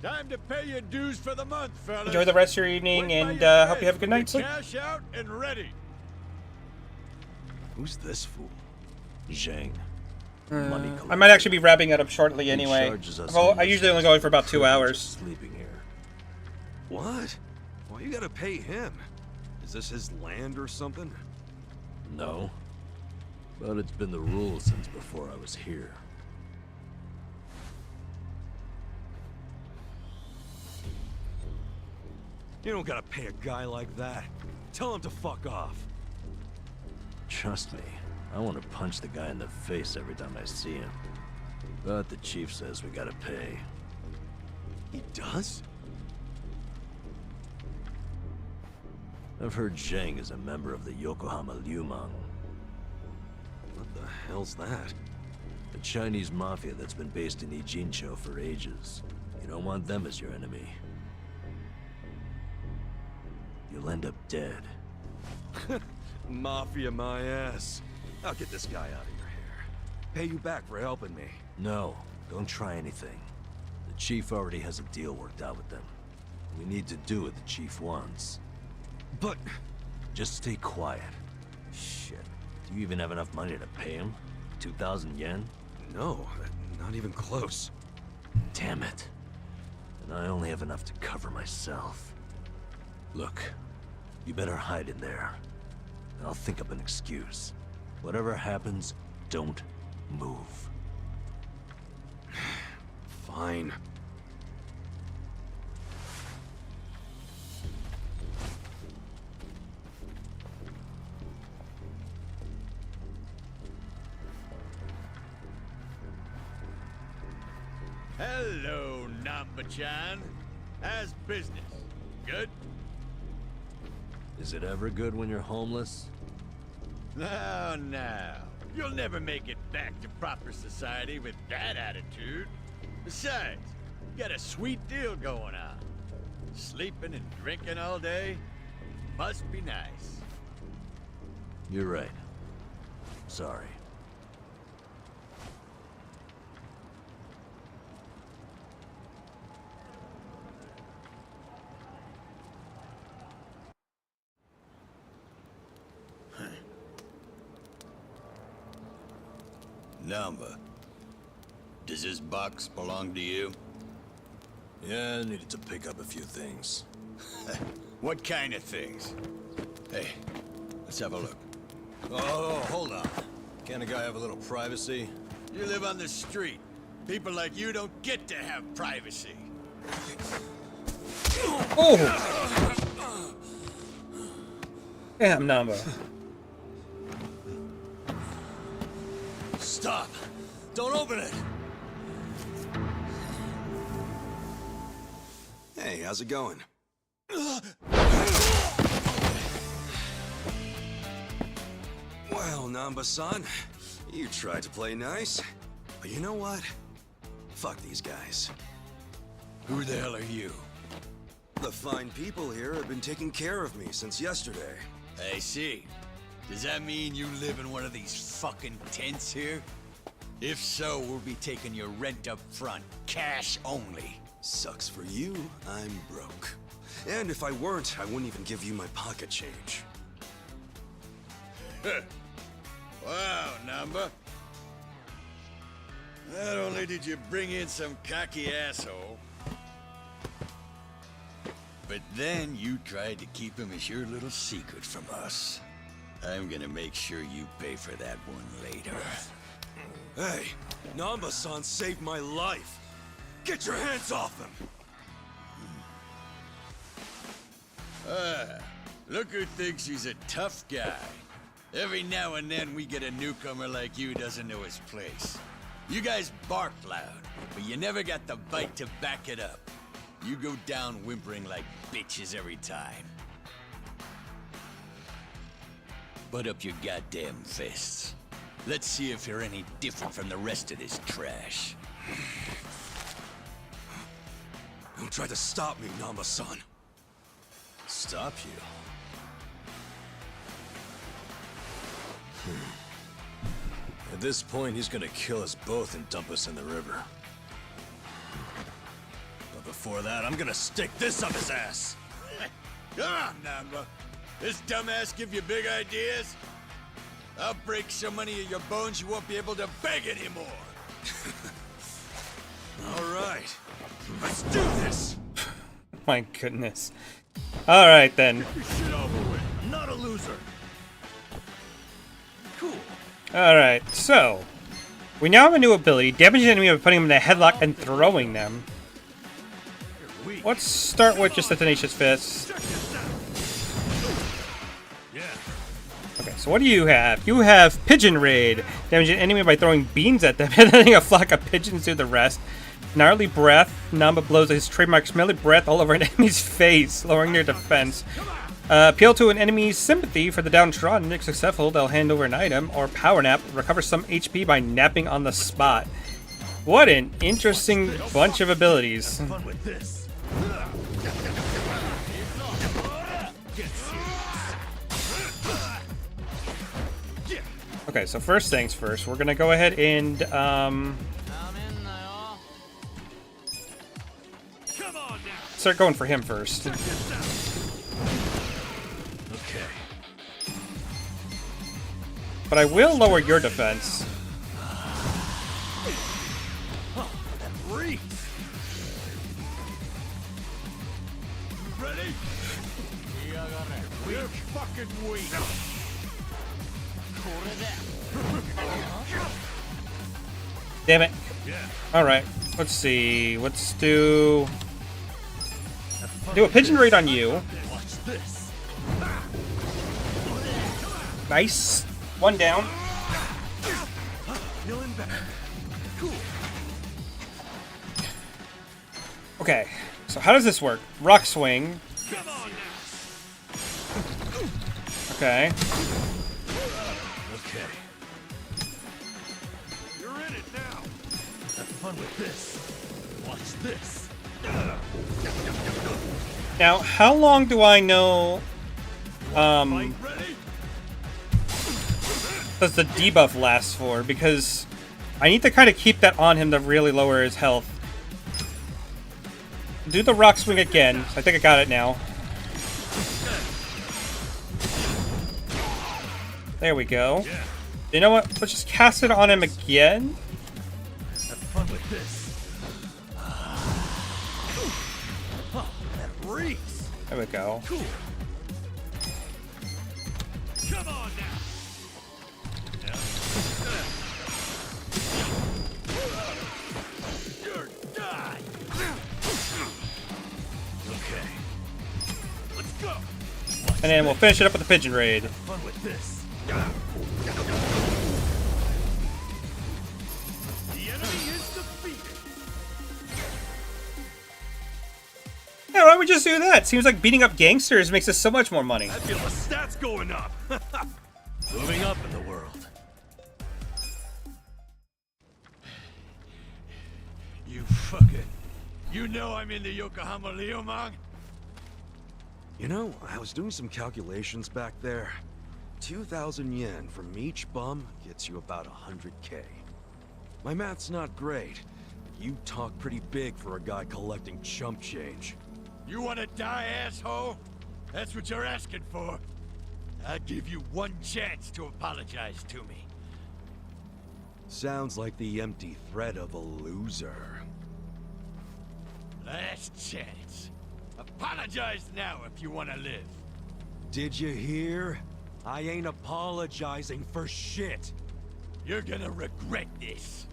H: Time to pay your dues for the month, fellas.
A: enjoy the rest of your evening, and hope you have a good night's sleep.
H: Cash out and ready.
B: Who's this fool?
C: Zhang.
A: I might actually be wrapping it up shortly anyway.
C: charges us
A: I usually only go for about 2 hours.
C: Sleeping here.
B: What? Why you gotta pay him? Is this his land or something?
C: No. But it's been the rule since before I was here.
B: You don't gotta pay a guy like that. Tell him to fuck off.
C: Trust me, I want to punch the guy in the face every time I see him. But the chief says we gotta pay.
B: He does?
C: I've heard Zhang is a member of the Yokohama Liumang.
B: What the hell's that?
C: The Chinese mafia that's been based in Ijincho for ages. You don't want them as your enemy. You'll end up dead.
B: Mafia my ass. I'll get this guy out of your hair. Pay you back for helping me.
C: No, don't try anything. The chief already has a deal worked out with them. We need to do what the chief wants.
B: But...
C: just stay quiet. Shit. Do you even have enough money to pay him? 2,000 yen?
B: No, not even close.
C: Damn it. And I only have enough to cover myself. Look, you better hide in there. I'll think up an excuse. Whatever happens, don't move.
B: Fine.
H: Hello, Namba-chan. How's business? Good?
C: Is it ever good when you're homeless?
H: No, no. You'll never make it back to proper society with that attitude. Besides, you got a sweet deal going on. Sleeping and drinking all day must be nice.
C: You're right. Sorry.
M: Namba, does this box belong to you?
C: Yeah, I needed to pick up a few things.
M: What kind of things? Hey, let's have a look. Oh, hold on. Can't a guy have a little privacy? You live on the street. People like you don't get to have privacy.
A: Oh! Damn, Namba.
M: Stop! Don't open it!
B: Hey, how's it going? Well, Namba-san, you tried to play nice. But you know what? Fuck these guys.
H: Who the hell are you?
B: The fine people here have been taking care of me since yesterday.
H: I see. Does that mean you live in one of these fucking tents here? If so, we'll be taking your rent up front, cash only.
B: Sucks for you, I'm broke. And if I weren't, I wouldn't even give you my pocket change.
H: Wow, Namba. Not only did you bring in some cocky asshole, but then you tried to keep him as your little secret from us. I'm gonna make sure you pay for that one later.
B: Hey, Namba-san saved my life. Get your hands off him!
H: Look who thinks he's a tough guy. Every now and then we get a newcomer like you who doesn't know his place. You guys bark loud, but you never got the bite to back it up. You go down whimpering like bitches every time. Put up your goddamn fists. Let's see if you're any different from the rest of this trash.
B: Don't try to stop me, Namba-san.
N: Stop you? At this point, he's gonna kill us both and dump us in the river. But before that, I'm gonna stick this up his ass!
H: Come on, Namba. This dumbass give you big ideas? I'll break so many of your bones you won't be able to beg anymore.
B: All right, let's do this!
A: My goodness. Alright then.
J: Shit over with. I'm not a loser. Cool.
A: Alright, so we now have a new ability, damage an enemy by putting them in a headlock and throwing them. Let's start with just the Tenacious Fist. Okay, so what do you have? You have Pigeon Raid. Damage an enemy by throwing beans at them and letting a flock of pigeons do the rest. Gnarly Breath. Namba blows his trademark smelly breath all over an enemy's face, lowering their defense. Appeal to an enemy's sympathy for the downtrodden. If successful, they'll hand over an item. Or Power Nap. Recover some HP by napping on the spot. What an interesting bunch of abilities.
J: Have fun with this.
A: Okay, so first things first, we're gonna go ahead and start going for him first.
N: Okay.
A: But I will lower your defense.
J: Ready? We're fucking weak.
A: Damn it. Alright, let's see. Let's do a Pigeon Raid on you.
J: Watch this.
A: Nice. One down.
J: Feeling better. Cool.
A: Okay, so how does this work? Rock Swing.
J: Come on now.
A: Okay.
J: Okay. You're in it now. Have fun with this. Watch this.
A: Now, how long do I know does the debuff last for? Because I need to kind of keep that on him to really lower his health. Do the Rock Swing again. I think I got it now. There we go. You know what? Let's just cast it on him again.
J: Have fun with this. That reeks.
A: There we go.
J: Cool. Come on now. You're done. Okay. Let's go.
A: And then we'll finish it up with the Pigeon Raid.
J: Have fun with this. The enemy is defeated.
A: Yeah, why don't we just do that? Seems like beating up gangsters makes us so much more money.
J: I feel the stats going up.
N: Moving up in the world.
H: You know I'm in the Yokohama Liumang?
B: You know, I was doing some calculations back there. 2,000 yen from each bum gets you about 100K. My math's not great, but you talk pretty big for a guy collecting chump change.
H: You wanna die, asshole? That's what you're asking for. I'll give you one chance to apologize to me.
B: Sounds like the empty threat of a loser.
H: Last chance. Apologize now if you wanna live.
B: Did you hear? I ain't apologizing for shit.
H: You're gonna regret this.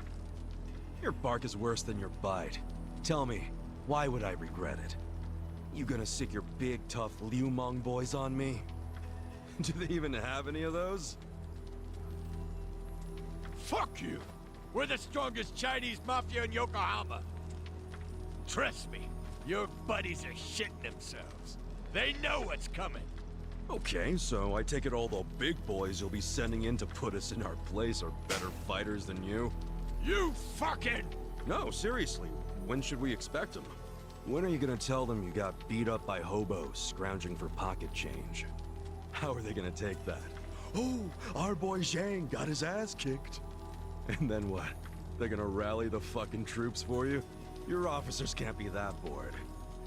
B: Your bark is worse than your bite. Tell me, why would I regret it? You gonna sick your big, tough Liumang boys on me? Do they even have any of those?
H: Fuck you! We're the strongest Chinese mafia in Yokohama. Trust me, your buddies are shitting themselves. They know what's coming.
B: Okay, so I take it all the big boys you'll be sending in to put us in our place are better fighters than you?
H: You fucking...
B: No, seriously, when should we expect them? When are you gonna tell them you got beat up by hobos scrounging for pocket change? How are they gonna take that? Oh, our boy Zhang got his ass kicked. And then what? They're gonna rally the fucking troops for you? Your officers can't be that bored.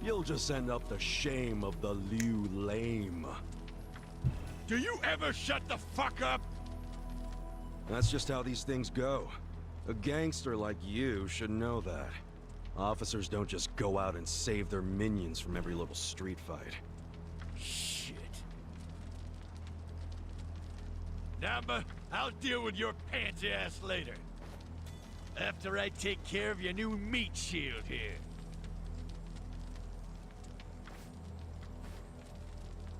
B: You'll just end up the shame of the Liu lame.
H: Do you ever shut the fuck up?
B: That's just how these things go. A gangster like you should know that. Officers don't just go out and save their minions from every little street fight.
H: Shit. Namba, I'll deal with your pansy ass later. After I take care of your new meat shield here.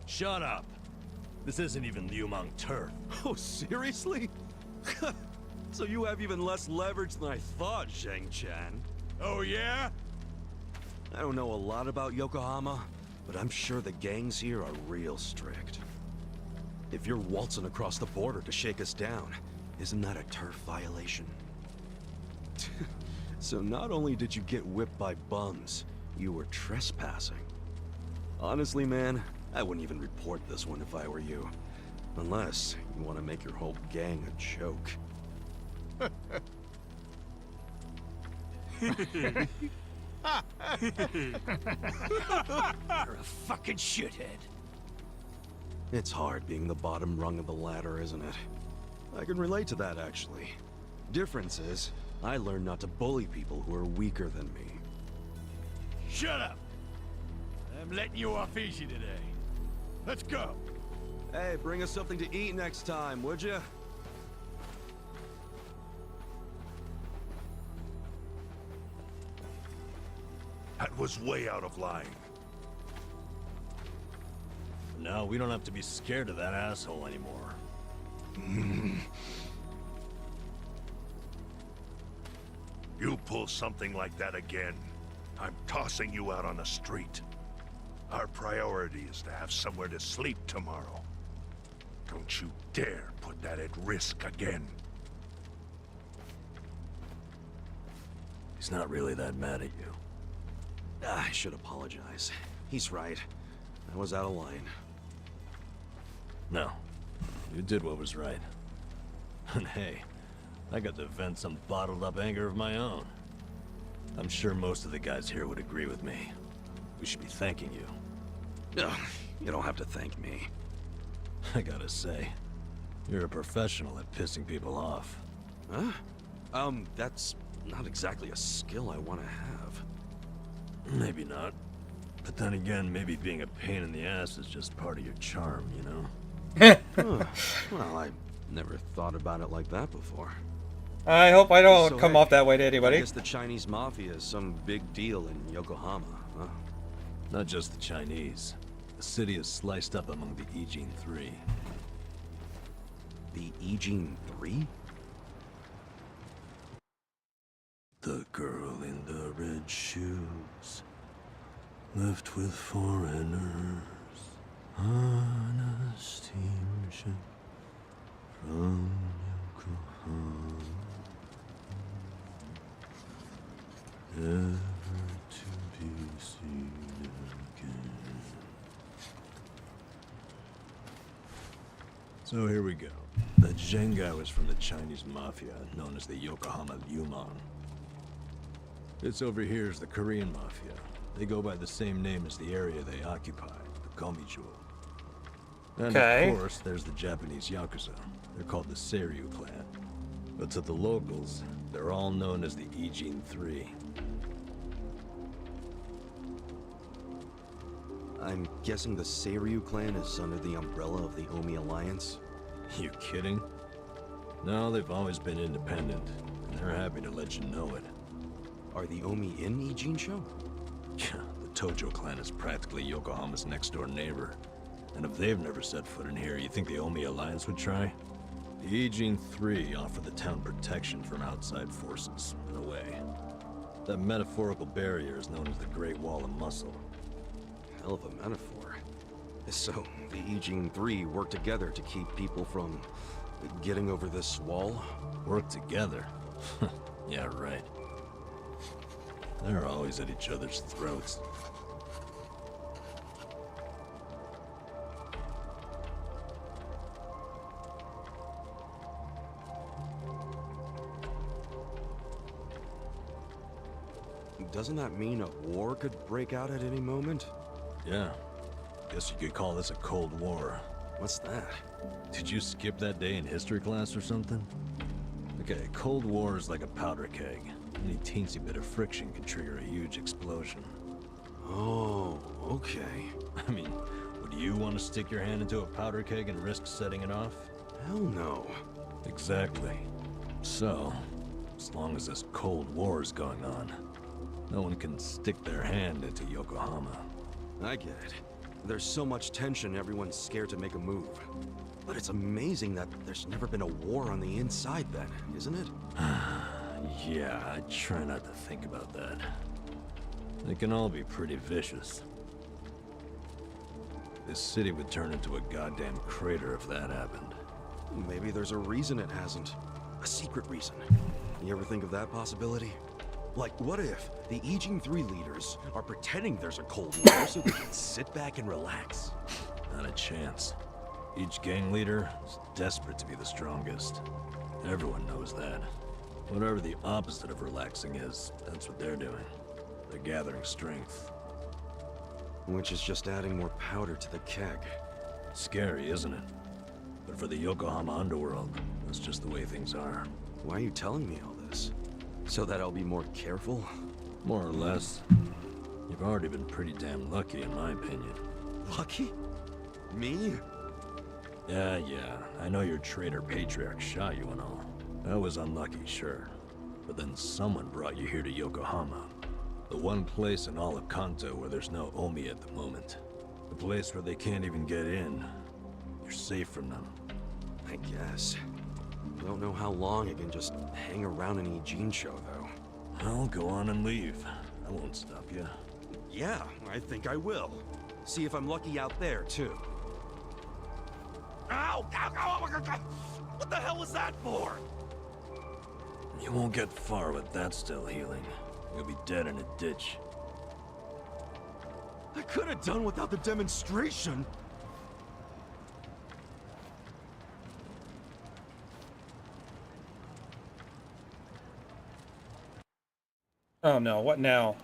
N: Shut up. This isn't even Liumang turf.
B: Oh, seriously? So you have even less leverage than I thought, Zhang Chan.
H: Oh, yeah?
B: I don't know a lot about Yokohama, but I'm sure the gangs here are real strict. If you're waltzing across the border to shake us down, isn't that a turf violation? So not only did you get whipped by bums, you were trespassing. Honestly, man, I wouldn't even report this one if I were you. Unless you want to make your whole gang a joke.
H: You're a fucking shithead.
B: It's hard being the bottom rung of the ladder, isn't it? I can relate to that, actually. Difference is, I learned not to bully people who are weaker than me.
H: Shut up! I'm letting you off easy today. Let's go.
B: Hey, bring us something to eat next time, would you?
I: That was way out of line.
N: No, we don't have to be scared of that asshole anymore.
I: You pull something like that again, I'm tossing you out on the street. Our priority is to have somewhere to sleep tomorrow. Don't you dare put that at risk again.
N: He's not really that mad at you.
B: I should apologize. He's right. I was out of line.
N: No, you did what was right. And hey, I got to vent some bottled up anger of my own. I'm sure most of the guys here would agree with me. We should be thanking you.
B: Ugh, you don't have to thank me.
N: I gotta say, you're a professional at pissing people off.
B: Huh? That's not exactly a skill I want to have.
N: Maybe not. But then again, maybe being a pain in the ass is just part of your charm, you know?
B: Huh. Well, I never thought about it like that before.
A: I hope I don't
B: So,
A: come
B: hey,
A: off that way to
B: I
A: anybody.
B: guess the Chinese mafia is some big deal in Yokohama, huh?
N: Not just the Chinese. The city is sliced up among the Ijin Three.
B: The Ijin Three?
N: The girl in the red shoes left with foreigners on a steamship from Yokohama, never to
C: So here we go. The Zheng guy was from the Chinese mafia, known as the Yokohama Yumon. This over here is the Korean mafia. They go by the same name as the area they occupy, the Komijo. And
A: Okay.
C: of course, there's the Japanese Yakuza. They're called the Seiryu clan. But to the locals, they're all known as the Ijin 3.
B: I'm guessing the Seiryu clan is under the umbrella of the Omi Alliance?
C: You kidding? No, they've always been independent, and they're happy to let you know it.
B: Are the Omi in Ijincho?
C: Yeah, the Tojo clan is practically Yokohama's next-door neighbor. And if they've never set foot in here, you think the Omi Alliance would try? The Ijin 3 offer the town protection from outside forces, in a way. That metaphorical barrier is known as the Great Wall of Muscle.
B: Hell of a metaphor. So, the Ijin 3 work together to keep people from getting over this wall?
C: Work together? Yeah, right. They're always at each other's throats.
B: Doesn't that mean a war could break out at any moment?
C: Yeah. Guess you could call this a Cold War.
B: What's that?
C: Did you skip that day in history class or something? Okay, Cold War is like a powder keg. Any teensy bit of friction can trigger a huge explosion.
B: Oh, okay.
C: I mean, would you want to stick your hand into a powder keg and risk setting it off?
B: Hell no.
C: Exactly. So, as long as this Cold War is going on, no one can stick their hand into Yokohama.
B: I get it. There's so much tension, everyone's scared to make a move. But it's amazing that there's never been a war on the inside then, isn't it?
C: Yeah, I try not to think about that. They can all be pretty vicious. This city would turn into a goddamn crater if that happened.
B: Maybe there's a reason it hasn't. A secret reason. You ever think of that possibility? Like, what if the Ijin 3 leaders are pretending there's a Cold War so they can sit back and relax?
C: Not a chance. Each gang leader is desperate to be the strongest. Everyone knows that. Whatever the opposite of relaxing is, that's what they're doing. They're gathering strength.
B: Which is just adding more powder to the keg.
C: Scary, isn't it? But for the Yokohama underworld, that's just the way things are.
B: Why are you telling me all this? So that I'll be more careful?
C: More or less. You've already been pretty damn lucky, in my opinion.
B: Lucky? Me?
C: Yeah. I know your traitor patriarch shot you and all. That was unlucky, sure. But then someone brought you here to Yokohama. The one place in all of Kanto where there's no Omi at the moment. The place where they can't even get in. You're safe from them.
B: I guess. Don't know how long I can just hang around an Ijincho, though.
C: Well, go on and leave. I won't stop you.
B: Yeah, I think I will. See if I'm lucky out there, too. Ow! Ow! Ow! Oh my God! What the hell was that for?
C: You won't get far with that still healing. You'll be dead in a ditch.
B: I could have done without the demonstration.
A: Oh no, what now?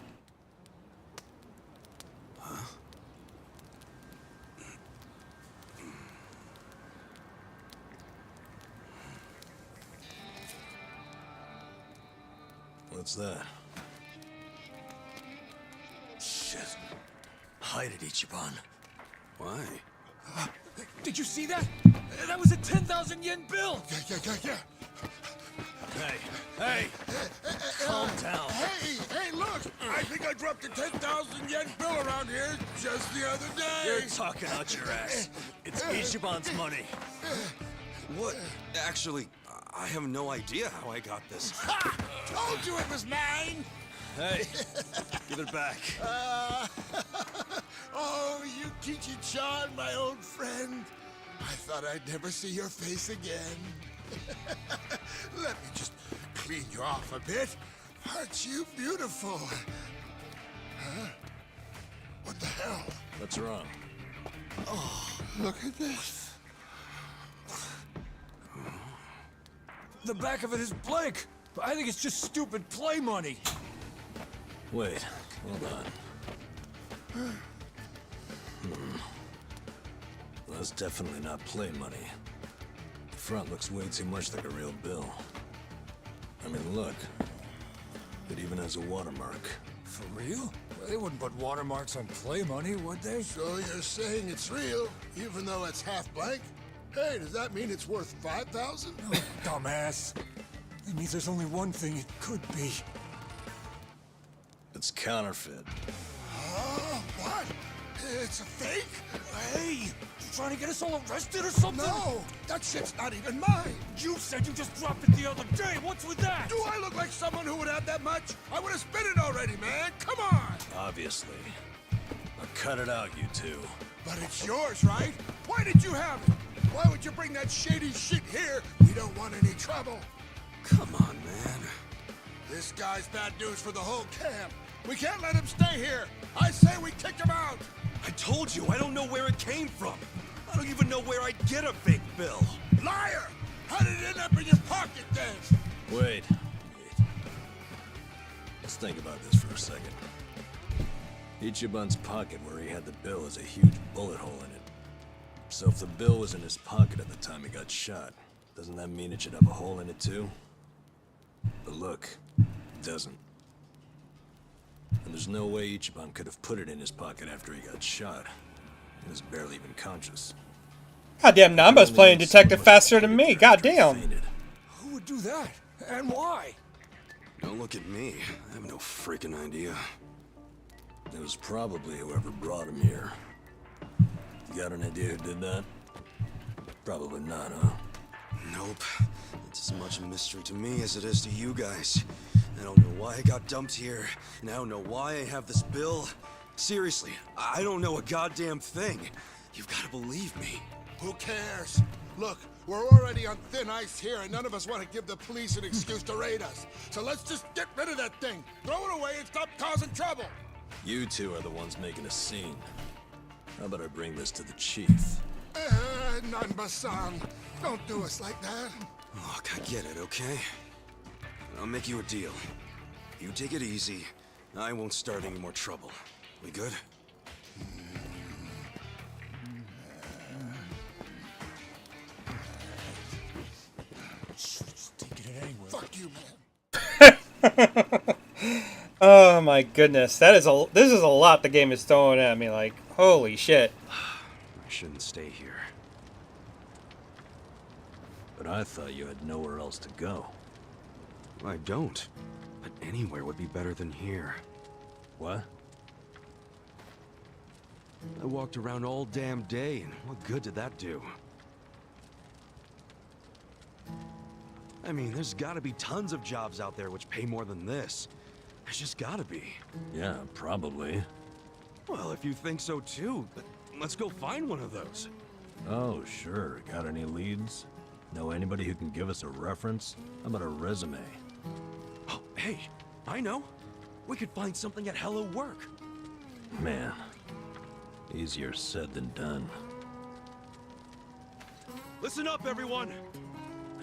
C: What's that?
M: Shit. Hide it, Ichiban.
B: Why?
E: Did you see that? That was a 10,000 yen bill! Yeah.
M: Hey! Calm down.
E: Hey, look! I think I dropped a 10,000 yen bill around here just the other day!
M: You're talking out your ass. It's Ichiban's money.
B: What? Actually, I have no idea how I got this.
E: Ha! Told you it was mine!
M: Hey, give it back.
E: Oh, Yukichi-chan, my old friend. I thought I'd never see your face again. Let me just clean you off a bit. Aren't you beautiful? Huh? What the hell?
C: What's wrong?
E: Oh, look at this.
O: The back of it is blank. But I think it's just stupid play money.
N: Wait, hold on. That's definitely not play money. The front looks way too much like a real bill. I mean, look. It even has a watermark.
O: For real? Well, they wouldn't put watermarks on play money, would they?
E: So you're saying it's real, even though it's half blank? Hey, does that mean it's worth 5,000?
O: Oh, dumbass. It means there's only one thing it could be.
N: It's counterfeit.
E: What? It's a fake?
O: Hey, you trying to get us all arrested or something?
E: No, that shit's not even mine.
O: You said you just dropped it the other day. What's with that?
E: Do I look like someone who would have that much? I would have spent it already, man. Come on.
N: Obviously. Now cut it out, you two.
E: But it's yours, right? Why did you have it? Why would you bring that shady shit here? We don't want any trouble.
L: Come on, man.
E: This guy's bad news for the whole camp. We can't let him stay here. I say we kick him out.
B: I told you, I don't know where it came from. I don't even know where I'd get a fake bill.
E: Liar! How did it end up in your pocket then?
N: Wait. Let's think about this for a second. Ichiban's pocket where he had the bill has a huge bullet hole in it. So if the bill was in his pocket at the time he got shot, doesn't that mean it should have a hole in it too? But look, it doesn't. And there's no way Ichiban could have put it in his pocket after he got shot. He was barely even conscious.
A: Goddamn, Namba's playing detective faster than me. Goddamn.
O: Who would do that? And why?
L: Don't look at me. I have no freaking idea.
N: It was probably whoever brought him here. You got an idea who did that? Probably not, huh?
L: Nope. It's as much a mystery to me as it is to you guys. I don't know why I got dumped here, and I don't know why I have this bill. Seriously, I don't know a goddamn thing. You've got to believe me.
E: Who cares? Look, we're already on thin ice here, and none of us want to give the police an excuse to raid us. So let's just get rid of that thing, throw it away, and stop causing trouble.
N: You two are the ones making a scene. How about I bring this to the chief?
E: Nanba-san, don't do us like that.
L: Look, I get it, okay? I'll make you a deal. You take it easy, I won't start any more trouble. We good?
O: Just taking it anyway.
E: Fuck you, man.
A: Oh my goodness, this is a lot the game is throwing at me. Like, holy shit.
L: I shouldn't stay here.
N: But I thought you had nowhere else to go.
L: I don't. But anywhere would be better than here.
N: What?
L: I walked around all damn day, and what good did that do? I mean, there's gotta be tons of jobs out there which pay more than this. There's just gotta be.
N: Yeah, probably.
L: Well, if you think so too, but let's go find one of those.
N: Oh, sure. Got any leads? Know anybody who can give us a reference? How about a resume?
L: Oh, hey, I know. We could find something at Hello Work.
N: Man, easier said than done.
B: Listen up, everyone!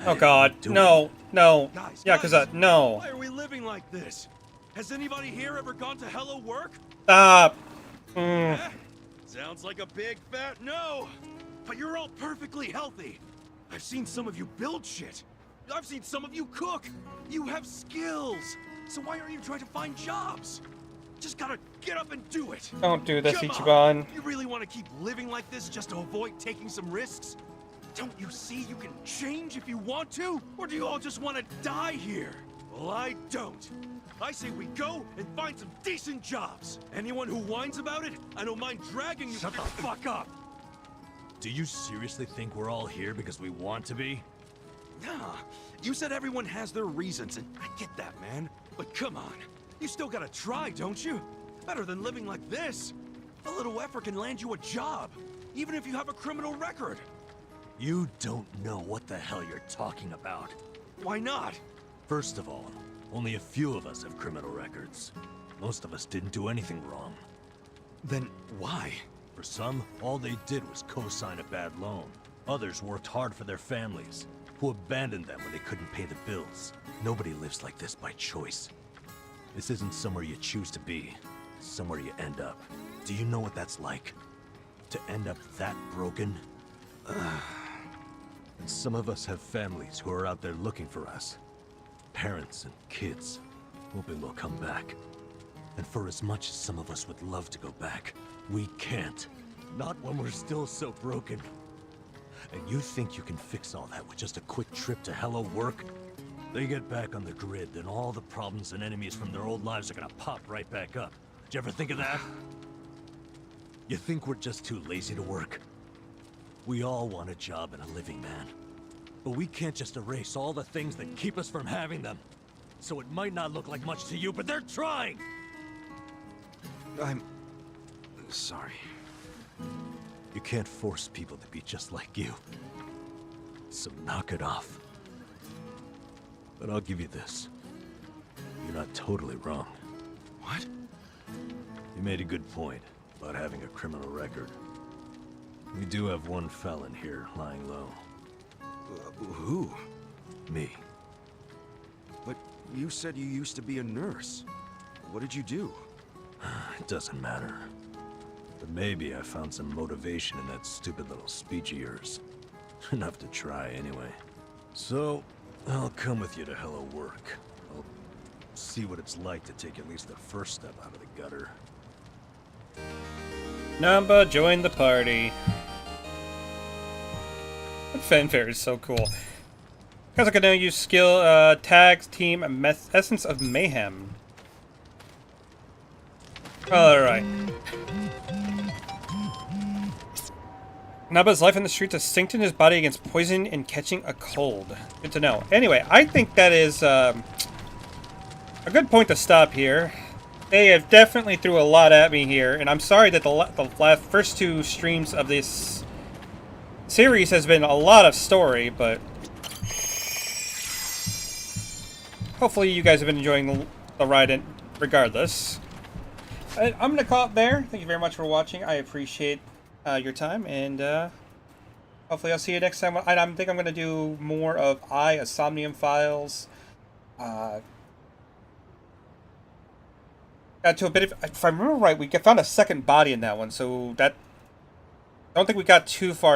A: Oh god, no, no.
B: Guys,
A: Yakuza, no.
B: Why are we living like this? Has anybody here ever gone to Hello Work?
A: Stop.
B: Sounds like a big fat no! But you're all perfectly healthy! I've seen some of you build shit! I've seen some of you cook! You have skills! So why aren't you trying to find jobs? Just gotta get up and do it!
A: Don't do this,
B: Come
A: Ichiban.
B: on. You really want to keep living like this just to avoid taking some risks? Don't you see you can change if you want to? Or do you all just want to die here? Well, I don't. I say we go and find some decent jobs. Anyone who whines about it, I don't mind dragging you. Shut the fuck up.
N: Do you seriously think we're all here because we want to be?
L: Nah, you said everyone has their reasons, and I get that, man. But come on, you still gotta try, don't you? Better than living like this. A little effort can land you a job, even if you have a criminal record.
N: You don't know what the hell you're talking about.
L: Why not?
N: First of all, only a few of us have criminal records. Most of us didn't do anything wrong.
L: Then why?
N: For some, all they did was co-sign a bad loan. Others worked hard for their families. who abandoned them when they couldn't pay the bills. Nobody lives like this by choice. This isn't somewhere you choose to be. It's somewhere you end up. Do you know what that's like? To end up that broken? And some of us have families who are out there looking for us. Parents and kids, hoping we'll come back. And for as much as some of us would love to go back, we can't. Not when we're still so broken. And you think you can fix all that with just a quick trip to Hello Work? They get back on the grid, then all the problems and enemies from their old lives are gonna pop right back up. Did you ever think of that? You think we're just too lazy to work? We all want a job and a living, man. But we can't just erase all the things that keep us from having them. So it might not look like much to you, but they're trying!
L: I'm... sorry.
N: You can't force people to be just like you. So knock it off. But I'll give you this. You're not totally wrong.
L: What?
N: You made a good point about having a criminal record. We do have one felon here lying low.
L: Who?
N: Me.
L: But you said you used to be a nurse. What did you do?
N: It doesn't matter. But maybe I found some motivation in that stupid little speech of yours. Enough to try, anyway. So, I'll come with you to Hello Work. I'll see what it's like to take at least the first step out of the gutter.
A: Namba, join the party. That fanfare is so cool. Guys are gonna use skill tags team essence of mayhem. Alright. Naba's life in the streets has strengthened his body against poison and catching a cold. Good to know. Anyway, I think that is a good point to stop here. They have definitely threw a lot at me here, and I'm sorry that the first two streams of this series has been a lot of story, but hopefully you guys have been enjoying the ride regardless. I'm going to call it there. Thank you very much for watching. I appreciate your time, and hopefully I'll see you next time. I think I'm going to do more of A Somnium Files. Got to a bit of, if I remember right, we found a second body in that one, so that, I don't think we got too far